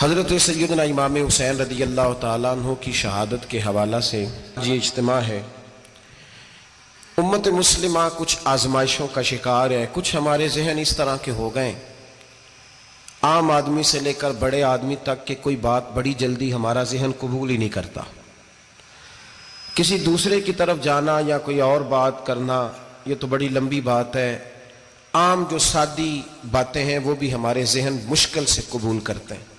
حضرت سیدنا امام حسین رضی اللہ تعالیٰ عنہ کی شہادت کے حوالہ سے یہ اجتماع ہے۔ امت مسلمہ کچھ آزمائشوں کا شکار ہے، کچھ ہمارے ذہن اس طرح کے ہو گئے، عام آدمی سے لے کر بڑے آدمی تک کہ کوئی بات بڑی جلدی ہمارا ذہن قبول ہی نہیں کرتا۔ کسی دوسرے کی طرف جانا یا کوئی اور بات کرنا یہ تو بڑی لمبی بات ہے، عام جو سادی باتیں ہیں وہ بھی ہمارے ذہن مشکل سے قبول کرتے ہیں،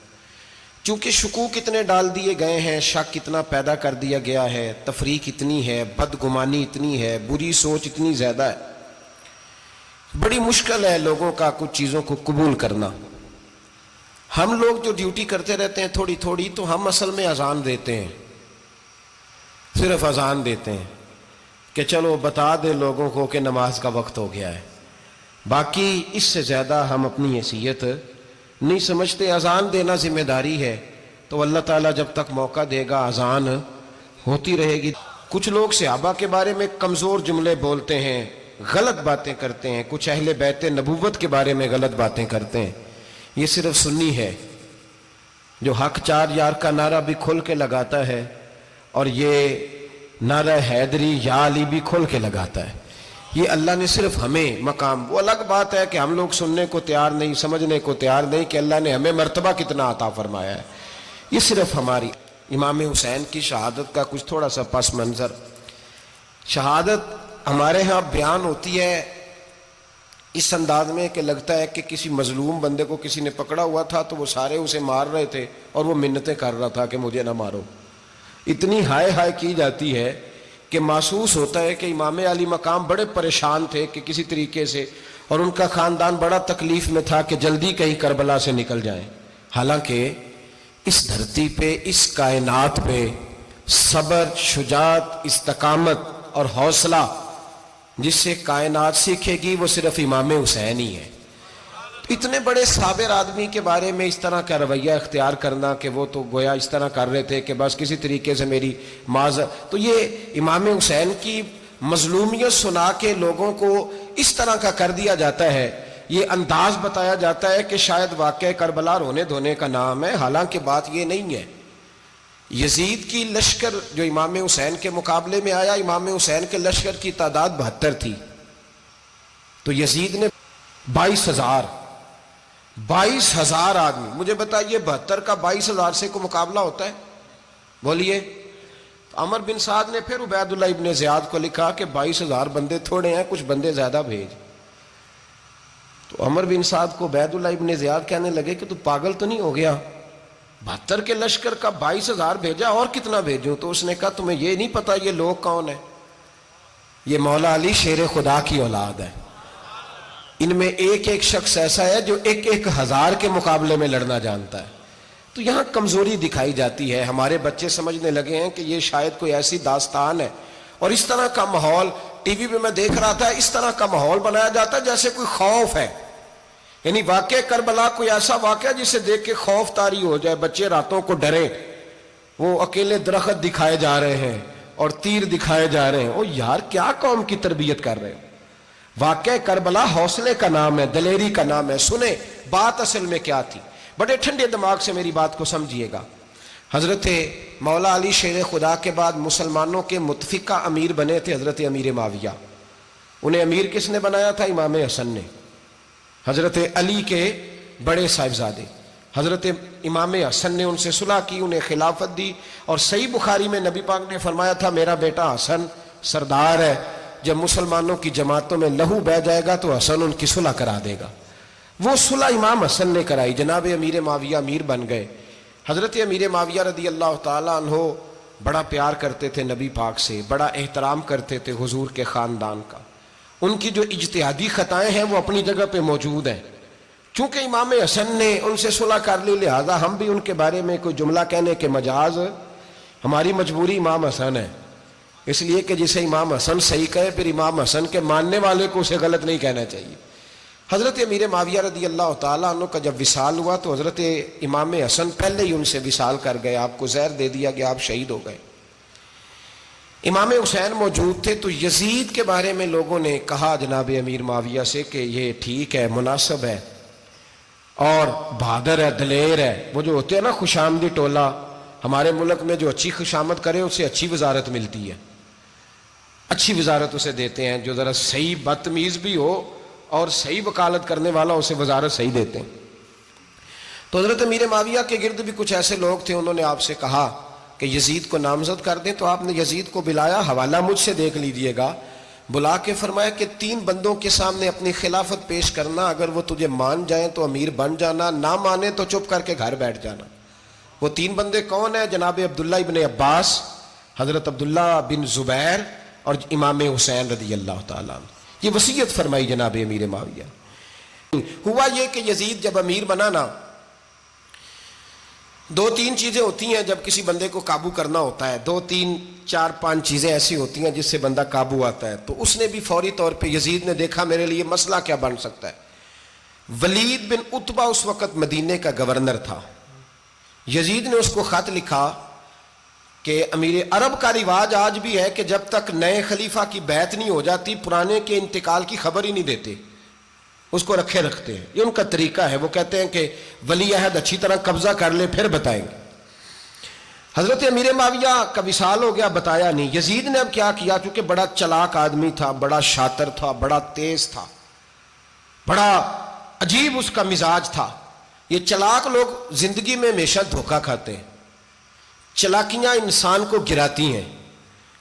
چونکہ شکوک اتنے ڈال دیے گئے ہیں، شک اتنا پیدا کر دیا گیا ہے، تفریق اتنی ہے، بدگمانی اتنی ہے، بری سوچ اتنی زیادہ ہے، بڑی مشکل ہے لوگوں کا کچھ چیزوں کو قبول کرنا۔ ہم لوگ جو ڈیوٹی کرتے رہتے ہیں تھوڑی تھوڑی، تو ہم اصل میں اذان دیتے ہیں، صرف اذان دیتے ہیں کہ چلو بتا دے لوگوں کو کہ نماز کا وقت ہو گیا ہے، باقی اس سے زیادہ ہم اپنی حیثیت نہیں سمجھتے۔ اذان دینا ذمہ داری ہے، تو اللہ تعالیٰ جب تک موقع دے گا اذان ہوتی رہے گی۔ کچھ لوگ صحابہ کے بارے میں کمزور جملے بولتے ہیں، غلط باتیں کرتے ہیں، کچھ اہل بیت نبوت کے بارے میں غلط باتیں کرتے ہیں، یہ صرف سنی ہے جو حق چار یار کا نعرہ بھی کھل کے لگاتا ہے اور یہ نعرہ حیدری یا علی بھی کھل کے لگاتا ہے۔ یہ اللہ نے صرف ہمیں مقام، وہ الگ بات ہے کہ ہم لوگ سننے کو تیار نہیں، سمجھنے کو تیار نہیں کہ اللہ نے ہمیں مرتبہ کتنا عطا فرمایا ہے، یہ صرف ہماری۔ امام حسین کی شہادت کا کچھ تھوڑا سا پس منظر۔ شہادت ہمارے ہاں بیان ہوتی ہے اس انداز میں کہ لگتا ہے کہ کسی مظلوم بندے کو کسی نے پکڑا ہوا تھا تو وہ سارے اسے مار رہے تھے اور وہ منتیں کر رہا تھا کہ مجھے نہ مارو، اتنی ہائے ہائے کی جاتی ہے کہ محسوس ہوتا ہے کہ امام علی مقام بڑے پریشان تھے کہ کسی طریقے سے، اور ان کا خاندان بڑا تکلیف میں تھا کہ جلدی کہیں کربلا سے نکل جائیں۔ حالانکہ اس دھرتی پہ، اس کائنات پہ صبر، شجاعت، استقامت اور حوصلہ جس سے کائنات سیکھے گی وہ صرف امام حسین ہی ہے۔ اتنے بڑے صابر آدمی کے بارے میں اس طرح کا رویہ اختیار کرنا کہ وہ تو گویا اس طرح کر رہے تھے کہ بس کسی طریقے سے میری معذرت، تو یہ امام حسین کی مظلومیت سنا کے لوگوں کو اس طرح کا کر دیا جاتا ہے، یہ انداز بتایا جاتا ہے کہ شاید واقعہ کربلا رونے دھونے کا نام ہے، حالانکہ بات یہ نہیں ہے۔ یزید کی لشکر جو امام حسین کے مقابلے میں آیا، امام حسین کے لشکر کی تعداد 72 تھی، تو یزید نے 22,000 آدمی، مجھے بتائیے 72 کا 22,000 سے کو مقابلہ ہوتا ہے؟ بولیے۔ عمر بن سعد نے پھر عبید اللہ ابن زیاد کو لکھا کہ 22,000 بندے تھوڑے ہیں، کچھ بندے زیادہ بھیج۔ تو عمر بن سعد کو عبید اللہ ابن زیاد کہنے لگے کہ تو پاگل تو نہیں ہو گیا، 72 کے لشکر کا 22,000 بھیجا، اور کتنا بھیجوں؟ تو اس نے کہا تمہیں یہ نہیں پتا یہ لوگ کون ہیں؟ یہ مولا علی شیر خدا کی اولاد ہے، ان میں ایک ایک شخص ایسا ہے جو 1,000 کے مقابلے میں لڑنا جانتا ہے۔ تو یہاں کمزوری دکھائی جاتی ہے، ہمارے بچے سمجھنے لگے ہیں کہ یہ شاید کوئی ایسی داستان ہے، اور اس طرح کا ماحول ٹی وی پہ میں دیکھ رہا تھا، اس طرح کا ماحول بنایا جاتا ہے جیسے کوئی خوف ہے، یعنی واقعہ کربلا کوئی ایسا واقعہ جسے دیکھ کے خوف طاری ہو جائے، بچے راتوں کو ڈریں، وہ اکیلے درخت دکھائے جا رہے ہیں اور تیر دکھائے جا رہے ہیں۔ او یار کیا قوم کی تربیت کر رہے ہیں؟ واقعہ کربلا حوصلے کا نام ہے، دلیری کا نام ہے۔ سنیں بات اصل میں کیا تھی، بڑے ٹھنڈے دماغ سے میری بات کو سمجھیے گا۔ حضرت مولا علی شیر خدا کے بعد مسلمانوں کے متفقہ امیر بنے تھے حضرت امیر معاویہ۔ انہیں امیر کس نے بنایا تھا؟ امام حسن نے، حضرت علی کے بڑے صاحبزادے۔ حضرت امام حسن نے ان سے صلح کی، انہیں خلافت دی، اور صحیح بخاری میں نبی پاک نے فرمایا تھا میرا بیٹا حسن سردار ہے، جب مسلمانوں کی جماعتوں میں لہو بہہ جائے گا تو حسن ان کی صلح کرا دے گا۔ وہ صلح امام حسن نے کرائی، جناب امیر معاویہ امیر بن گئے۔ حضرت امیر معاویہ رضی اللہ تعالیٰ عنہ بڑا پیار کرتے تھے نبی پاک سے، بڑا احترام کرتے تھے حضور کے خاندان کا۔ ان کی جو اجتہادی خطائیں ہیں وہ اپنی جگہ پہ موجود ہیں، چونکہ امام حسن نے ان سے صلح کر لی، لہذا ہم بھی ان کے بارے میں کوئی جملہ کہنے کے مجاز، ہماری مجبوری امام حسن ہے، اس لیے کہ جسے امام حسن صحیح کہے پھر امام حسن کے ماننے والے کو اسے غلط نہیں کہنا چاہیے۔ حضرت امیر معاویہ رضی اللہ تعالیٰ عنہ کا جب وصال ہوا تو حضرت امام حسن پہلے ہی ان سے وصال کر گئے، آپ کو زہر دے دیا کہ آپ شہید ہو گئے۔ امام حسین موجود تھے، تو یزید کے بارے میں لوگوں نے کہا جناب امیر معاویہ سے کہ یہ ٹھیک ہے، مناسب ہے، اور بہادر ہے، دلیر ہے. وہ جو ہوتے ہیں نا خوشامدی ٹولہ، ہمارے ملک میں جو اچھی خوشامد کرے اسے اچھی وزارت ملتی ہے، اچھی وزارت اسے دیتے ہیں. جو ذرا صحیح بدتمیز بھی ہو اور صحیح وکالت کرنے والا اسے وزارت صحیح دیتے ہیں. تو حضرت امیر معاویہ کے گرد بھی کچھ ایسے لوگ تھے، انہوں نے آپ سے کہا کہ یزید کو نامزد کر دیں. تو آپ نے یزید کو بلایا، حوالہ مجھ سے دیکھ لیجئے گا، بلا کے فرمایا کہ 3 بندوں کے سامنے اپنی خلافت پیش کرنا، اگر وہ تجھے مان جائیں تو امیر بن جانا، نہ مانے تو چپ کر کے گھر بیٹھ جانا. وہ 3 بندے کون ہیں؟ جناب عبداللہ ابن عباس، حضرت عبداللہ بن زبیر اور امام حسین رضی اللہ تعالیٰ عنہ. یہ وصیت فرمائی جناب امیر معاویہ. ہوا یہ کہ یزید جب امیر بنا نا، 2-3 چیزیں ہوتی ہیں جب کسی بندے کو قابو کرنا ہوتا ہے، 2-3-4-5 چیزیں ایسی ہوتی ہیں جس سے بندہ قابو آتا ہے. تو اس نے بھی فوری طور پہ، یزید نے دیکھا میرے لیے مسئلہ کیا بن سکتا ہے. ولید بن عتبہ اس وقت مدینے کا گورنر تھا. یزید نے اس کو خط لکھا کہ امیر عرب کا رواج آج بھی ہے کہ جب تک نئے خلیفہ کی بیعت نہیں ہو جاتی پرانے کے انتقال کی خبر ہی نہیں دیتے، اس کو رکھے رکھتے ہیں. یہ ان کا طریقہ ہے. وہ کہتے ہیں کہ ولی عہد اچھی طرح قبضہ کر لے پھر بتائیں گے. حضرت امیر معاویہ کا وصال ہو گیا، بتایا نہیں. یزید نے اب کیا کیا، چونکہ بڑا چلاک آدمی تھا، بڑا شاطر تھا، بڑا تیز تھا، بڑا عجیب اس کا مزاج تھا. یہ چلاک لوگ زندگی میں ہمیشہ دھوکہ کھاتے ہیں، چلاکیاں انسان کو گراتی ہیں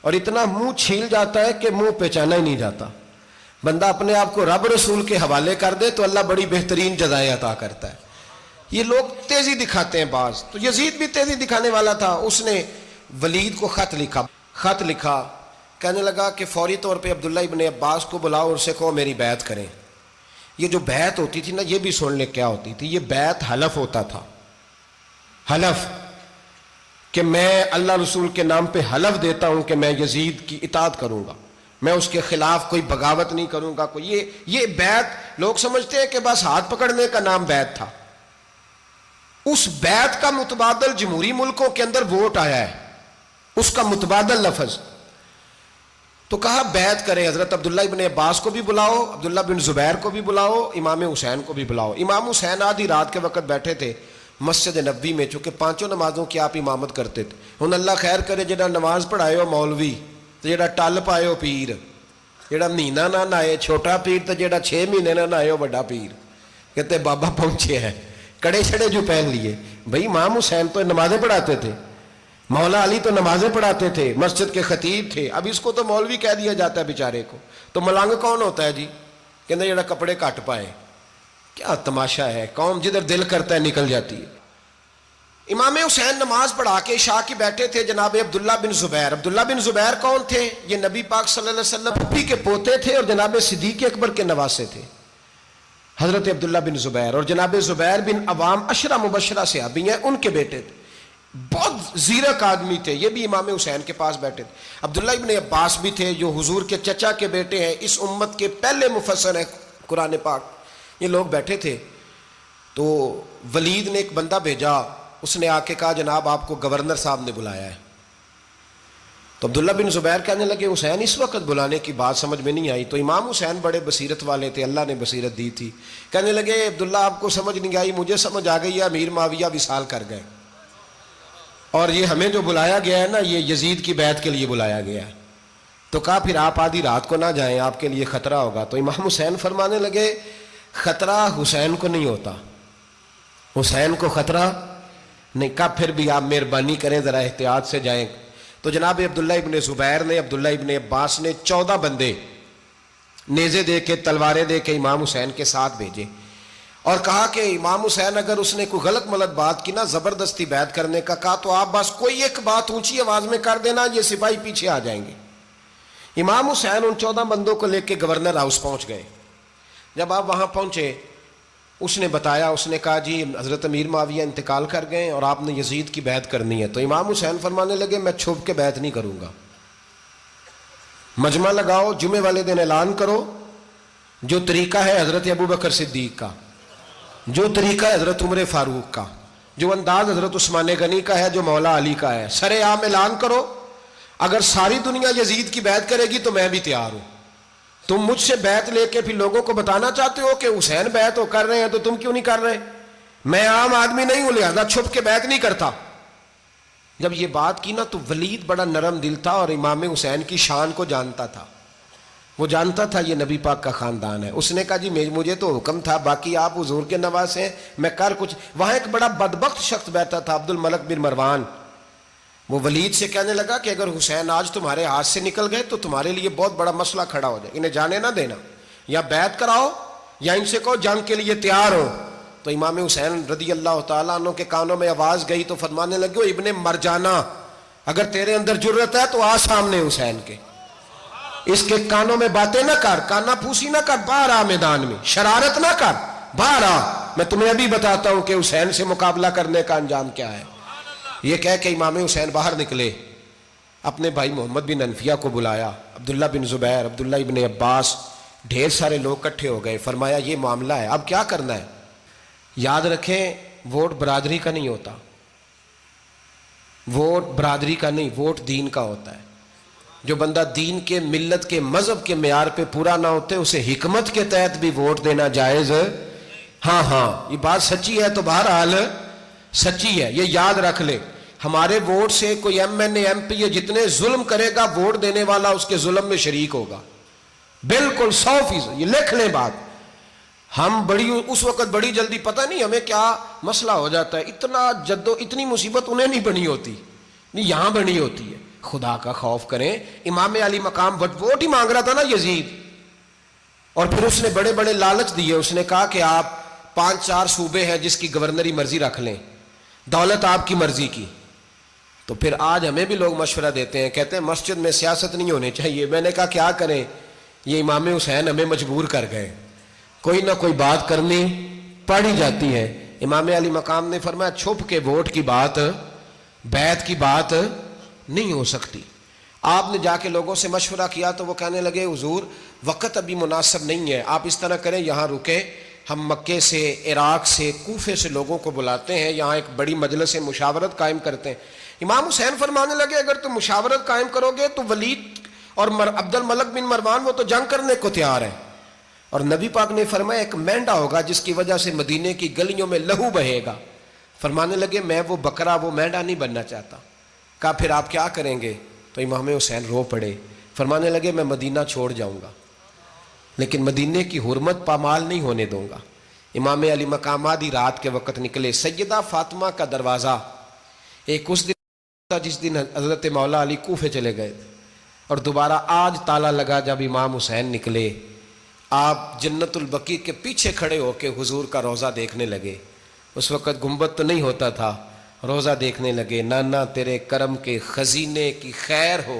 اور اتنا منہ چھیل جاتا ہے کہ منہ پہچانا ہی نہیں جاتا. بندہ اپنے آپ کو رب رسول کے حوالے کر دے تو اللہ بڑی بہترین جزائیں عطا کرتا ہے. یہ لوگ تیزی دکھاتے ہیں بعض. تو یزید بھی تیزی دکھانے والا تھا. اس نے ولید کو خط لکھا، کہنے لگا کہ فوری طور پہ عبداللہ ابن عباس کو بلاؤ اور اسے کہو میری بیعت کریں. یہ جو بیعت ہوتی تھی نا، یہ بھی سن لے کیا ہوتی تھی. یہ بیعت حلف ہوتا تھا. حلف کہ میں اللہ رسول کے نام پہ حلف دیتا ہوں کہ میں یزید کی اطاعت کروں گا، میں اس کے خلاف کوئی بغاوت نہیں کروں گا. یہ بیعت لوگ سمجھتے ہیں کہ بس ہاتھ پکڑنے کا نام بیعت تھا. اس بیعت کا متبادل جمہوری ملکوں کے اندر ووٹ آیا ہے، اس کا متبادل لفظ. تو کہا بیعت کرے. حضرت عبداللہ ابن عباس کو بھی بلاؤ، عبداللہ بن زبیر کو بھی بلاؤ، امام حسین کو بھی بلاؤ. امام حسین آدھی رات کے وقت بیٹھے تھے مسجد نبوی میں، چونکہ 5 نمازوں کی آپ امامت کرتے تھے. ہن اللہ خیر کرے، جڑا نماز پڑھائے ہو مولوی تو جڑا ٹل پائے ہو پیر، جڑا مہینہ نہ نہائے چھوٹا پیر، تو جڑا 6 مہینے نہ نہائے ہو بڑا پیر. کہتے بابا پہنچے ہیں، کڑے چھڑے جو پہن لیے. بھائی امام حسین تو نمازیں پڑھاتے تھے، مولا علی تو نمازیں پڑھاتے تھے، مسجد کے خطیب تھے. اب اس کو تو مولوی کہہ دیا جاتا ہے بیچارے کو. تو ملنگ کون ہوتا ہے جی؟ کہتے جڑا کپڑے کٹ پائے. کیا تماشا ہے، قوم جدھر دل کرتا ہے نکل جاتی ہے. امام حسین نماز پڑھا کے عشاء کی بیٹھے تھے جناب عبداللہ بن زبیر. عبداللہ بن زبیر کون تھے؟ یہ نبی پاک صلی اللہ علیہ وسلم پھپھی کے پوتے تھے اور جناب صدیق اکبر کے نواسے تھے. حضرت عبداللہ بن زبیر اور جناب زبیر بن عوام عشرہ مبشرہ صحابی ہیں، ان کے بیٹے تھے. بہت زیرک آدمی تھے. یہ بھی امام حسین کے پاس بیٹھے تھے. عبداللہ ابن عباس بھی تھے جو حضور کے چچا کے بیٹے ہیں، اس امت کے پہلے مفسر ہیں قرآن پاک. یہ لوگ بیٹھے تھے. تو ولید نے ایک بندہ بھیجا، اس نے آ کے کہا جناب آپ کو گورنر صاحب نے بلایا ہے. تو عبداللہ بن زبیر کہنے لگے حسین اس وقت بلانے کی بات سمجھ میں نہیں آئی. تو امام حسین بڑے بصیرت والے تھے، اللہ نے بصیرت دی تھی. کہنے لگے عبداللہ آپ کو سمجھ نہیں آئی، مجھے سمجھ آ گئی ہے، امیر معاویہ وصال کر گئے اور یہ ہمیں جو بلایا گیا ہے نا، یہ یزید کی بیعت کے لیے بلایا گیا ہے. تو کہا پھر آپ آدھی رات کو نہ جائیں، آپ کے لیے خطرہ ہوگا. تو امام حسین فرمانے لگے خطرہ حسین کو نہیں ہوتا، حسین کو خطرہ نہیں. کہا پھر بھی آپ مہربانی کریں ذرا احتیاط سے جائیں. تو جناب عبداللہ ابن زبیر نے، عبداللہ ابن عباس نے 14 بندے نیزے دے کے، تلواریں دے کے امام حسین کے ساتھ بھیجے اور کہا کہ امام حسین اگر اس نے کوئی غلط ملت بات کی نا، زبردستی بیعت کرنے کا کہا، تو آپ بس کوئی ایک بات اونچی آواز میں کر دینا، یہ سپاہی پیچھے آ جائیں گے. امام حسین ان 14 بندوں کو لے کے گورنر ہاؤس پہنچ گئے. جب آپ وہاں پہنچے اس نے بتایا، اس نے کہا جی حضرت امیر معاویہ انتقال کر گئے اور آپ نے یزید کی بیعت کرنی ہے. تو امام حسین فرمانے لگے میں چھپ کے بیعت نہیں کروں گا، مجمع لگاؤ، جمعے والے دن اعلان کرو. جو طریقہ ہے حضرت ابو بکر صدیق کا، جو طریقہ ہے حضرت عمر فاروق کا، جو انداز حضرت عثمان غنی کا ہے، جو مولا علی کا ہے، سر عام اعلان کرو. اگر ساری دنیا یزید کی بیعت کرے گی تو میں بھی تیار ہوں. تم مجھ سے بیعت لے کے پھر لوگوں کو بتانا چاہتے ہو کہ حسین بیعت ہو کر رہے ہیں تو تم کیوں نہیں کر رہے؟ میں عام آدمی نہیں ہوں لہذا چھپ کے بیعت نہیں کرتا. جب یہ بات کی نا تو ولید بڑا نرم دل تھا اور امام حسین کی شان کو جانتا تھا. وہ جانتا تھا یہ نبی پاک کا خاندان ہے. اس نے کہا جی مجھے تو حکم تھا، باقی آپ حضور کے نواز ہیں، میں کر کچھ. وہاں ایک بڑا بدبخت شخص بیٹھا تھا، عبد الملک بن مروان. وہ ولید سے کہنے لگا کہ اگر حسین آج تمہارے ہاتھ سے نکل گئے تو تمہارے لیے بہت بڑا مسئلہ کھڑا ہو جائے، انہیں جانے نہ دینا، یا بیعت کراؤ یا ان سے کہو جنگ کے لیے تیار ہو. تو امام حسین رضی اللہ تعالیٰ عنہ کے کانوں میں آواز گئی تو فرمانے لگے ابن مرجانہ، اگر تیرے اندر جرت ہے تو آ سامنے حسین کے، اس کے کانوں میں باتیں نہ کر، کانا پھوسی نہ کر، باہر آ میدان میں، شرارت نہ کر، باہر آ، میں تمہیں ابھی بتاتا ہوں کہ حسین سے مقابلہ کرنے کا انجام کیا ہے. یہ کہہ کہ امام حسین باہر نکلے، اپنے بھائی محمد بن انفیہ کو بلایا، عبداللہ بن زبیر، عبداللہ ابن عباس، ڈھیر سارے لوگ اکٹھے ہو گئے. فرمایا یہ معاملہ ہے، اب کیا کرنا ہے. یاد رکھیں ووٹ برادری کا نہیں ہوتا، ووٹ برادری کا نہیں، ووٹ دین کا ہوتا ہے. جو بندہ دین کے، ملت کے، مذہب کے معیار پہ پورا نہ ہوتے اسے حکمت کے تحت بھی ووٹ دینا جائز. ہاں یہ بات سچی ہے تو بہرحال سچی ہے، یہ یاد رکھ لے. ہمارے ووٹ سے کوئی ایم این اے، ایم پی اے جتنے ظلم کرے گا، ووٹ دینے والا اس کے ظلم میں شریک ہوگا، بالکل 100%. یہ لکھ لیں بات. ہم اس وقت بڑی جلدی، پتہ نہیں ہمیں کیا مسئلہ ہو جاتا ہے، اتنی مصیبت انہیں نہیں بنی ہوتی، نہیں یہاں بنی ہوتی ہے. خدا کا خوف کریں. امام علی مقام ووٹ ہی مانگ رہا تھا نا یزید، اور پھر اس نے بڑے بڑے لالچ دیے. اس نے کہا کہ آپ 5-4 صوبے ہیں جس کی گورنری مرضی رکھ لیں، دولت آپ کی مرضی کی. تو پھر آج ہمیں بھی لوگ مشورہ دیتے ہیں، کہتے ہیں مسجد میں سیاست نہیں ہونی چاہیے. میں نے کہا کیا کریں، یہ امام حسین ہمیں مجبور کر گئے، کوئی نہ کوئی بات کرنی پڑ ہی جاتی ہے. امام علی مقام نے فرمایا چھپ کے ووٹ کی بات، بیعت کی بات نہیں ہو سکتی. آپ نے جا کے لوگوں سے مشورہ کیا تو وہ کہنے لگے حضور وقت ابھی مناسب نہیں ہے، آپ اس طرح کریں یہاں رکے، ہم مکے سے، عراق سے، کوفے سے لوگوں کو بلاتے ہیں، یہاں ایک بڑی مجلس مشاورت قائم کرتے ہیں. امام حسین فرمانے لگے اگر تم مشاورت قائم کرو گے تو ولید اور عبد الملک بن مروان وہ تو جنگ کرنے کو تیار ہیں، اور نبی پاک نے فرمایا ایک مینڈا ہوگا جس کی وجہ سے مدینے کی گلیوں میں لہو بہے گا. فرمانے لگے میں وہ بکرا، وہ مینڈا نہیں بننا چاہتا. کہا پھر آپ کیا کریں گے؟ تو امام حسین رو پڑے، فرمانے لگے میں مدینہ چھوڑ جاؤں گا لیکن مدینے کی حرمت پامال نہیں ہونے دوں گا. امام علی مقام آدھی رات کے وقت نکلے. سیدہ فاطمہ کا دروازہ ایک اس دن تھا جس دن حضرت مولا علی کوفے چلے گئے، اور دوبارہ آج تالا لگا جب امام حسین نکلے. آپ جنت البقیع کے پیچھے کھڑے ہو کے حضور کا روضہ دیکھنے لگے. اس وقت گنبد تو نہیں ہوتا تھا، روضہ دیکھنے لگے. نانا تیرے کرم کے خزینے کی خیر ہو،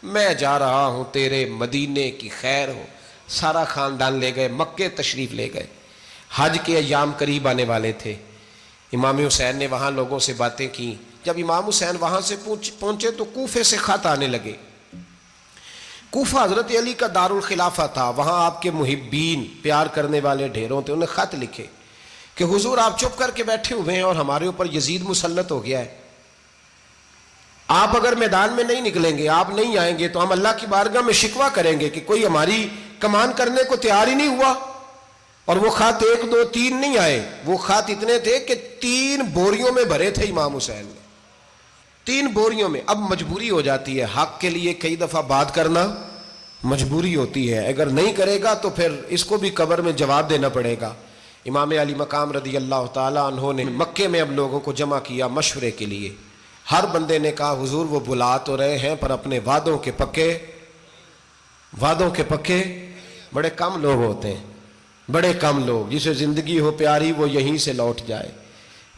میں جا رہا ہوں تیرے مدینے کی خیر ہو. سارا خاندان لے گئے، مکے تشریف لے گئے. حج کے ایام قریب آنے والے تھے. امام حسین نے وہاں لوگوں سے باتیں کی. جب امام حسین وہاں سے پہنچے تو کوفے سے خط آنے لگے. کوفہ حضرت علی کا دارالخلافہ تھا، وہاں آپ کے محبین، پیار کرنے والے ڈھیروں تھے. انہیں خط لکھے کہ حضور آپ چپ کر کے بیٹھے ہوئے ہیں اور ہمارے اوپر یزید مسلط ہو گیا ہے. آپ اگر میدان میں نہیں نکلیں گے، آپ نہیں آئیں گے تو ہم اللہ کی بارگاہ میں شکوہ کریں گے کہ کوئی ہماری کمان کرنے کو تیار ہی نہیں ہوا. اور وہ خط 1 2 3 نہیں آئے، وہ خط اتنے تھے کہ 3 بوریوں میں بھرے تھے امام حسین نے، 3 بوریوں میں. اب مجبوری ہو جاتی ہے، حق کے لیے کئی دفعہ بات کرنا مجبوری ہوتی ہے. اگر نہیں کرے گا تو پھر اس کو بھی قبر میں جواب دینا پڑے گا. امام علی مقام رضی اللہ تعالی عنہ نے مکے میں اب لوگوں کو جمع کیا مشورے کے لیے. ہر بندے نے کہا حضور وہ بلا تو رہے ہیں پر اپنے وعدوں کے پکے بڑے کم لوگ ہوتے ہیں، بڑے کم لوگ. جسے زندگی ہو پیاری وہ یہیں سے لوٹ جائے.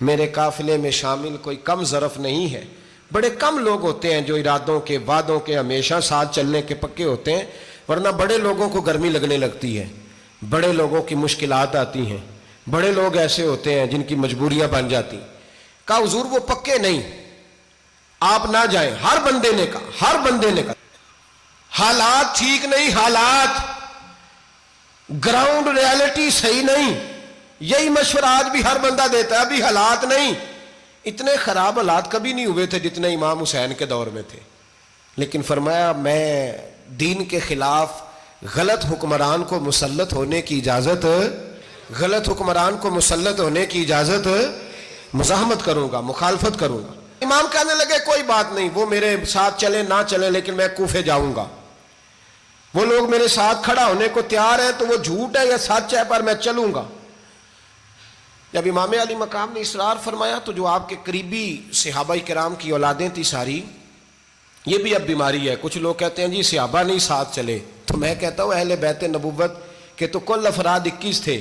میرے قافلے میں شامل کوئی کم ظرف نہیں ہے. بڑے کم لوگ ہوتے ہیں جو ارادوں کے، وعدوں کے ہمیشہ ساتھ چلنے کے پکے ہوتے ہیں، ورنہ بڑے لوگوں کو گرمی لگنے لگتی ہے، بڑے لوگوں کی مشکلات آتی ہیں، بڑے لوگ ایسے ہوتے ہیں جن کی مجبوریاں بن جاتی. کہا حضور وہ پکے نہیں، آپ نہ جائیں. ہر بندے نے کہا حالات ٹھیک نہیں، حالات گراؤنڈ ریالٹی صحیح نہیں. یہی مشورہ آج بھی ہر بندہ دیتا ہے. ابھی حالات نہیں، اتنے خراب حالات کبھی نہیں ہوئے تھے جتنے امام حسین کے دور میں تھے. لیکن فرمایا میں دین کے خلاف غلط حکمران کو مسلط ہونے کی اجازت غلط حکمران کو مسلط ہونے کی اجازت مزاحمت کروں گا، مخالفت کروں گا۔ امام کہنے لگے کوئی بات نہیں، وہ میرے ساتھ چلے نہ چلے لیکن میں کوفے جاؤں گا، وہ لوگ میرے ساتھ کھڑا ہونے کو تیار ہے تو وہ جھوٹ ہے یا سچ ہے پر میں چلوں گا۔ جب امام علی مقام نے اصرار فرمایا تو جو آپ کے قریبی صحابہ کرام کی اولادیں تھی ساری، یہ بھی اب بیماری ہے، کچھ لوگ کہتے ہیں جی صحابہ نہیں ساتھ چلے، تو میں کہتا ہوں اہل بیت نبوت کے تو کل افراد 21 تھے،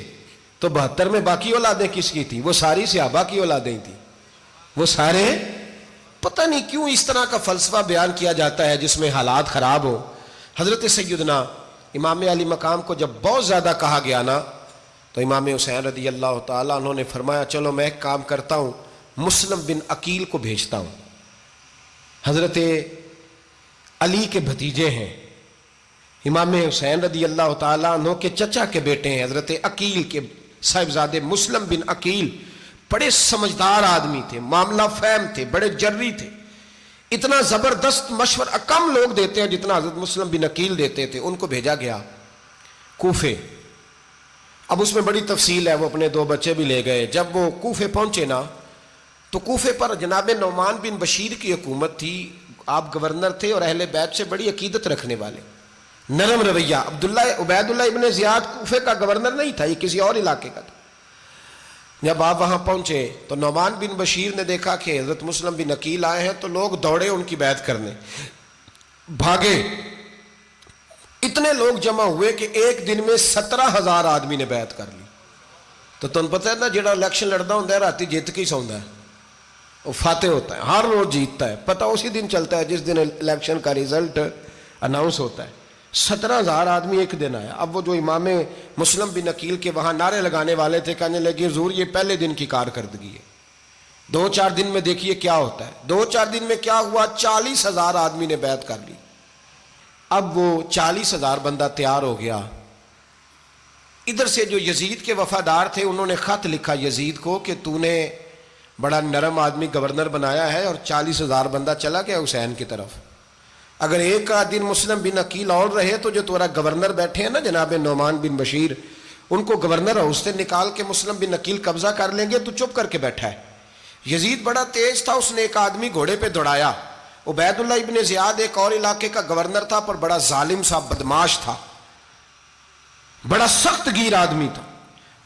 تو 72 میں باقی اولادیں کس کی تھی؟ وہ ساری صحابہ کی اولادیں تھیں، وہ سارے۔ پتہ نہیں کیوں اس طرح کا فلسفہ بیان کیا جاتا ہے جس میں حالات خراب ہو۔ حضرت سیدنا امام علی مقام کو جب بہت زیادہ کہا گیا نا تو امام حسین رضی اللہ تعالیٰ انہوں نے فرمایا چلو میں ایک کام کرتا ہوں، مسلم بن عقیل کو بھیجتا ہوں، حضرت علی کے بھتیجے ہیں، امام حسین رضی اللہ تعالیٰ عنہ کے چچا کے بیٹے ہیں، حضرت عقیل کے صاحبزادے مسلم بن عقیل بڑے سمجھدار آدمی تھے، معاملہ فہم تھے، بڑے جری تھے، اتنا زبردست مشورہ کم لوگ دیتے ہیں جتنا حضرت مسلم بن عقیل دیتے تھے۔ ان کو بھیجا گیا کوفے۔ اب اس میں بڑی تفصیل ہے، وہ اپنے 2 بچے بھی لے گئے۔ جب وہ کوفے پہنچے نا تو کوفے پر جناب نعمان بن بشیر کی حکومت تھی، آپ گورنر تھے اور اہل بیت سے بڑی عقیدت رکھنے والے، نرم رویہ۔ عبید اللہ ابن زیاد کوفے کا گورنر نہیں تھا، یہ کسی اور علاقے کا تھا۔ جب آپ وہاں پہنچے تو نعمان بن بشیر نے دیکھا کہ حضرت مسلم بن عقیل آئے ہیں تو لوگ دوڑے ان کی بیعت کرنے، بھاگے، اتنے لوگ جمع ہوئے کہ ایک دن میں 17,000 آدمی نے بیعت کر لی۔ تو تمہیں پتہ ہے نا جڑا الیکشن لڑتا ہوتا ہے راتی جیت کے ہی سوندا ہے، وہ فاتح ہوتا ہے، ہر روز جیتتا ہے، پتہ اسی دن چلتا ہے جس دن الیکشن کا ریزلٹ اناؤنس ہوتا ہے۔ 17,000 آدمی ایک دن آیا۔ اب وہ جو امام مسلم بن عقیل کے وہاں نعرے لگانے والے تھے کہنے لگے حضور یہ پہلے دن کی کارکردگی ہے، 2-4 دن میں دیکھیے کیا ہوتا ہے۔ 2-4 دن میں کیا ہوا؟ 40,000 آدمی نے بیعت کر لی۔ اب وہ 40,000 بندہ تیار ہو گیا۔ ادھر سے جو یزید کے وفادار تھے انہوں نے خط لکھا یزید کو کہ تو نے بڑا نرم آدمی گورنر بنایا ہے اور 40,000 بندہ چلا گیا حسین کی طرف، اگر ایک دن مسلم بن عقیل اور رہے تو جو تمہارا گورنر بیٹھے ہیں نا جناب نعمان بن بشیر، ان کو گورنر ہاؤس سے نکال کے مسلم بن عقیل قبضہ کر لیں گے، تو چپ کر کے بیٹھا ہے۔ یزید بڑا تیز تھا، اس نے ایک آدمی گھوڑے پہ دوڑایا۔ عبید اللہ ابن زیاد ایک اور علاقے کا گورنر تھا پر بڑا ظالم سا بدماش تھا، بڑا سخت گیر آدمی تھا۔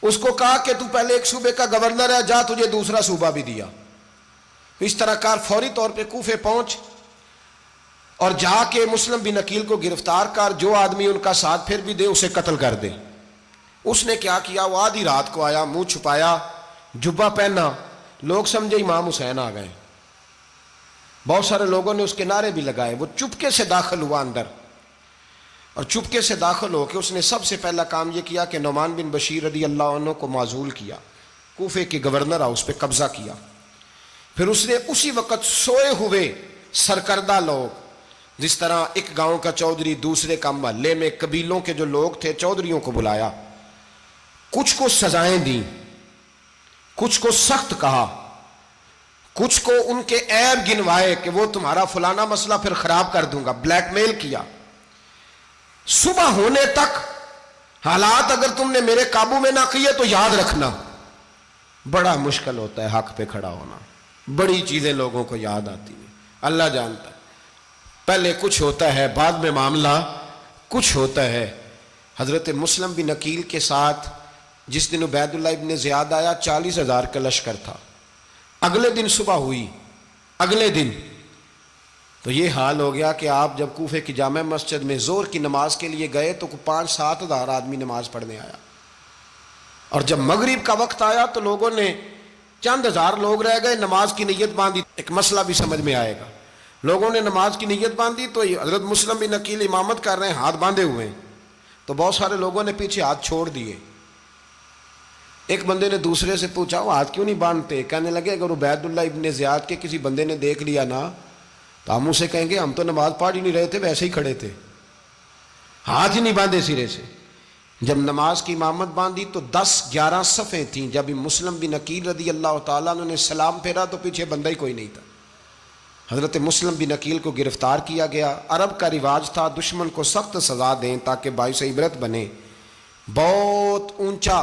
اس کو کہا کہ تو پہلے ایک صوبے کا گورنر ہے، جا تجھے دوسرا صوبہ بھی دیا۔ اس طرح کار فوری طور پہ کوفے پہنچ اور جا کے مسلم بن عقیل کو گرفتار کر، جو آدمی ان کا ساتھ پھر بھی دے اسے قتل کر دے۔ اس نے کیا کیا؟ وہ آدھی رات کو آیا، منہ چھپایا، جبہ پہنا، لوگ سمجھے امام حسین آ گئے۔ بہت سارے لوگوں نے اس کے نعرے بھی لگائے۔ وہ چپکے سے داخل ہوا اندر، اور چپکے سے داخل ہو کے اس نے سب سے پہلا کام یہ کیا کہ نعمان بن بشیر رضی اللہ عنہ کو معزول کیا، کوفے کے گورنر ہاؤس پہ قبضہ کیا۔ پھر اس نے اسی وقت سوئے ہوئے سرکردہ لوگ، جس طرح ایک گاؤں کا چودھری دوسرے کا محلے میں قبیلوں کے جو لوگ تھے چودھریوں کو بلایا، کچھ کو سزائیں دیں، کچھ کو سخت کہا، کچھ کو ان کے عیب گنوائے کہ وہ تمہارا فلانا مسئلہ پھر خراب کر دوں گا، بلیک میل کیا۔ صبح ہونے تک حالات اگر تم نے میرے قابو میں نہ کیے تو یاد رکھنا بڑا مشکل ہوتا ہے حق پہ کھڑا ہونا، بڑی چیزیں لوگوں کو یاد آتی ہیں، اللہ جانتا ہے، پہلے کچھ ہوتا ہے بعد میں معاملہ کچھ ہوتا ہے۔ حضرت مسلم بن عقیل کے ساتھ جس دن عبید اللہ ابن زیاد آیا 40,000 کا لشکر تھا۔ اگلے دن صبح ہوئی، اگلے دن تو یہ حال ہو گیا کہ آپ جب کوفے کی جامع مسجد میں ظہر کی نماز کے لیے گئے تو 5-7 ہزار آدمی نماز پڑھنے آیا، اور جب مغرب کا وقت آیا تو لوگوں نے چند ہزار لوگ رہ گئے، نماز کی نیت باندھی۔ ایک مسئلہ بھی سمجھ میں آئے گا، لوگوں نے نماز کی نیت باندھی تو حضرت مسلم بن عقیل امامت کر رہے ہیں، ہاتھ باندھے ہوئے ہیں، تو بہت سارے لوگوں نے پیچھے ہاتھ چھوڑ دیے۔ ایک بندے نے دوسرے سے پوچھا وہ ہاتھ کیوں نہیں باندھتے؟ کہنے لگے اگر عبید اللہ ابن زیاد کے کسی بندے نے دیکھ لیا نا تو ہم اسے کہیں گے ہم تو نماز پڑھ ہی نہیں رہے تھے، ویسے ہی کھڑے تھے، ہاتھ ہی نہیں باندھے سرے سے۔ جب نماز کی امامت باندھی تو 10-11 صفیں تھیں۔ جب مسلم بن عقیل رضی اللہ تعالیٰ عنہ نے سلام پھیرا تو پیچھے بندہ ہی کوئی نہیں تھا۔ حضرت مسلم بن عقیل کو گرفتار کیا گیا۔ عرب کا رواج تھا دشمن کو سخت سزا دیں تاکہ باعث عبرت بنے۔ بہت اونچا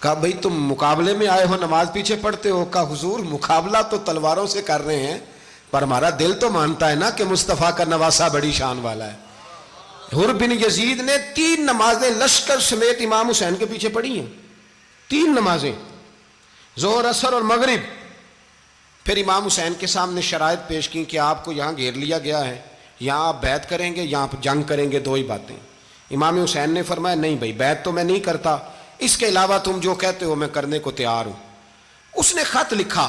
کہا بھئی تم مقابلے میں آئے ہو نماز پیچھے پڑھتے ہو؟ کہا حضور مقابلہ تو تلواروں سے کر رہے ہیں پر ہمارا دل تو مانتا ہے نا کہ مصطفیٰ کا نواسہ بڑی شان والا ہے۔ حر بن یزید نے 3 نمازیں لشکر سمیت امام حسین کے پیچھے پڑھی ہیں، 3 نمازیں، ظہر عصر اور مغرب۔ پھر امام حسین کے سامنے شرائط پیش کی کہ آپ کو یہاں گھیر لیا گیا ہے، یہاں آپ بیعت کریں گے، یہاں جنگ کریں گے، 2 ہی باتیں۔ امام حسین نے فرمایا نہیں بھائی بیعت تو میں نہیں کرتا، اس کے علاوہ تم جو کہتے ہو میں کرنے کو تیار ہوں۔ اس نے خط لکھا،